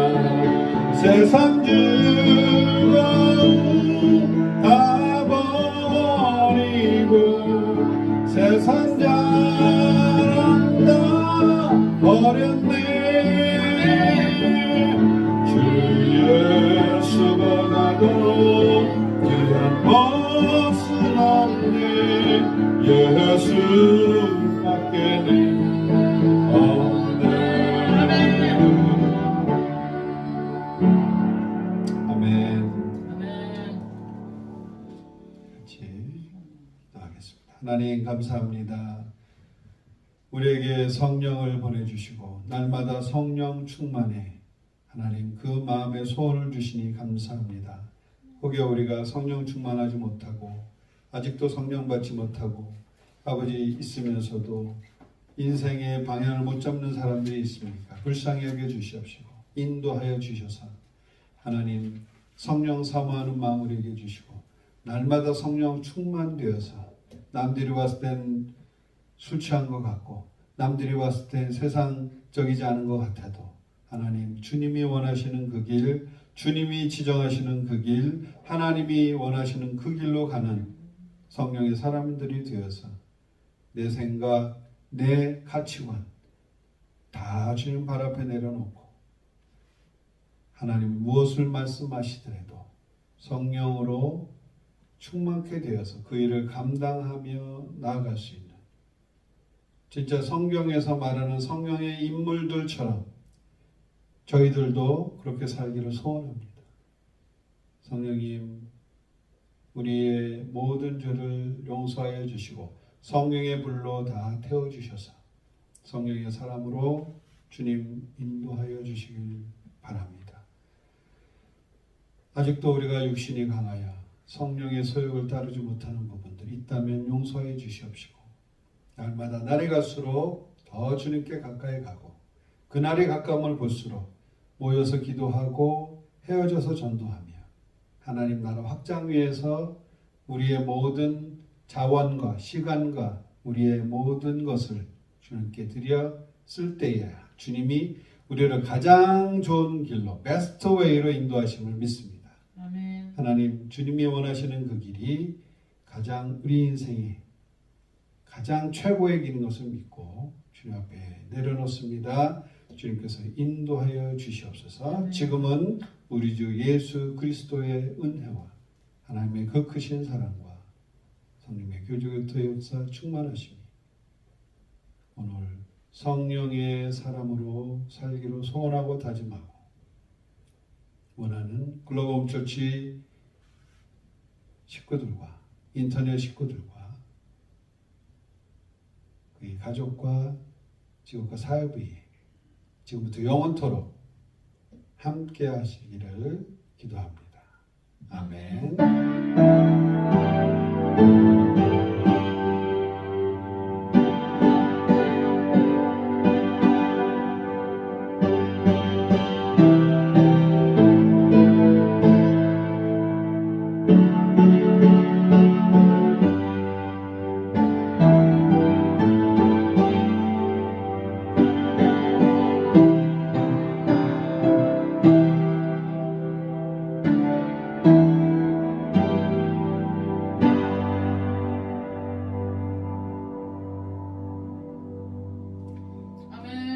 세상 즐거움 다 버리고 세상 자랑 다 버렸네. 주 예수보다도 귀한 것은 없네. 예수밖에는 없네. 아멘. 같이 기도하겠습니다. 하나님 감사합니다. 우리에게 성령을 보내주시고 날마다 성령 충만해 하나님 그 마음의 소원을 주시니 감사합니다. 혹여 우리가 성령 충만하지 못하고 아직도 성령 받지 못하고 아버지 있으면서도 인생의 방향을 못 잡는 사람들이 있습니까? 불쌍히 여겨 주시옵시고 인도하여 주셔서 하나님 성령 사모하는 마음을 여겨 주시고 날마다 성령 충만되어서 남들이 봤을 땐 술 취한 것 같고 남들이 봤을 땐 세상적이지 않은 것 같아도 하나님 주님이 원하시는 그 길, 주님이 지정하시는 그 길, 하나님이 원하시는 그 길로 가는 성령의 사람들이 되어서 내 생각, 내 가치관 다 주님 발 앞에 내려놓고 하나님 무엇을 말씀하시더라도 성령으로 충만케 되어서 그 일을 감당하며 나아갈 수 있는 진짜 성경에서 말하는 성령의 인물들처럼 저희들도 그렇게 살기를 소원합니다. 성령님 우리의 모든 죄를 용서하여 주시고 성령의 불로 다 태워주셔서 성령의 사람으로 주님 인도하여 주시길 바랍니다. 아직도 우리가 육신이 강하여 성령의 소욕을 따르지 못하는 부분들이 있다면 용서해 주시옵시고 날마다 날이 갈수록 더 주님께 가까이 가고 그날이 가까움을 볼수록 모여서 기도하고 헤어져서 전도하며 하나님 나라 확장 위해서 우리의 모든 자원과 시간과 우리의 모든 것을 주님께 드려 쓸 때에 주님이 우리를 가장 좋은 길로 베스트 웨이로 인도하심을 믿습니다. 아멘. 하나님 주님이 원하시는 그 길이 가장 우리 인생에 가장 최고의 길인 것을 믿고 주님 앞에 내려놓습니다. 주님께서 인도하여 주시옵소서. 지금은 우리 주 예수 그리스도의 은혜와 하나님의 그 크신 사랑과 성령의 교주교토의 역사 충만하심이 오늘 성령의 사람으로 살기로 소원하고 다짐하고 원하는 글로벌 처치 식구들과 인터넷 식구들과 그의 가족과 지금과 사회부에 지금부터 영원토록 함께 하시기를 기도합니다. 아멘.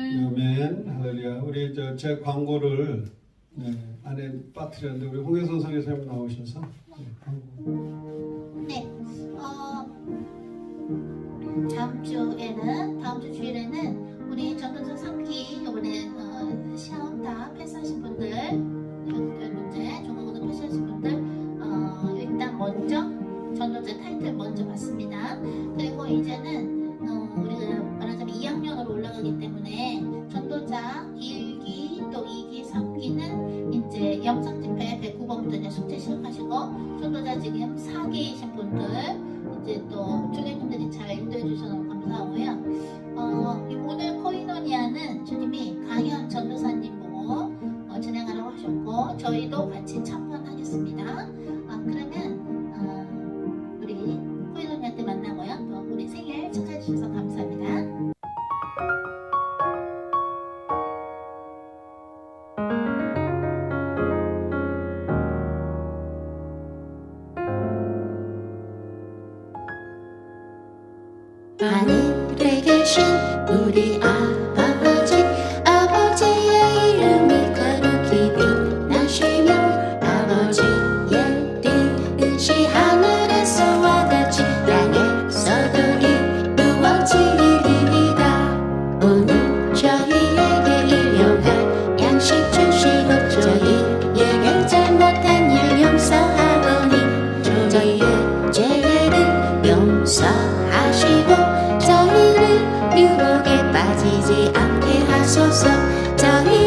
아멘. 할렐루야. 우리 제 광고를 안에 빠뜨렸는데 우리 홍혜선 선생님 나오셔서 광고. 네. 다음 주 주일에는 우리 전도자 3기 이번에 시험 다 패스하신 분들, 문제 중국어도 패스하신 분들 일단 먼저 전도자 타이틀 먼저 받습니다. 그리고 이제는 우리가 말하자면 2학년으로 올라가기 때문에 전도자 1기 또 2기 3기는 이제 영상 집회 109번부터 이제 숙제 시작하시고 전도자 지금 4기이신 분들 이제 또 주님들이 잘 인도해 주셔서 감사하고요. 오늘 코이노니아는 주님이 강현 전도사님 보고 진행하라고 하셨고 저희도 같이 참관하겠습니다. 그러면 우리 아버지 아버지의 이름이 거룩히 빛나시며 아버지의 뜻이 하늘에서와 같이 땅에서도 이루어지리이다. 오늘 저희에게 일용할 양식 주시고 저희에게 잘못한 일 용서하오니 저희의 죄를 용서하시고 저희를 유혹에 빠지지 않게 하소서. 저희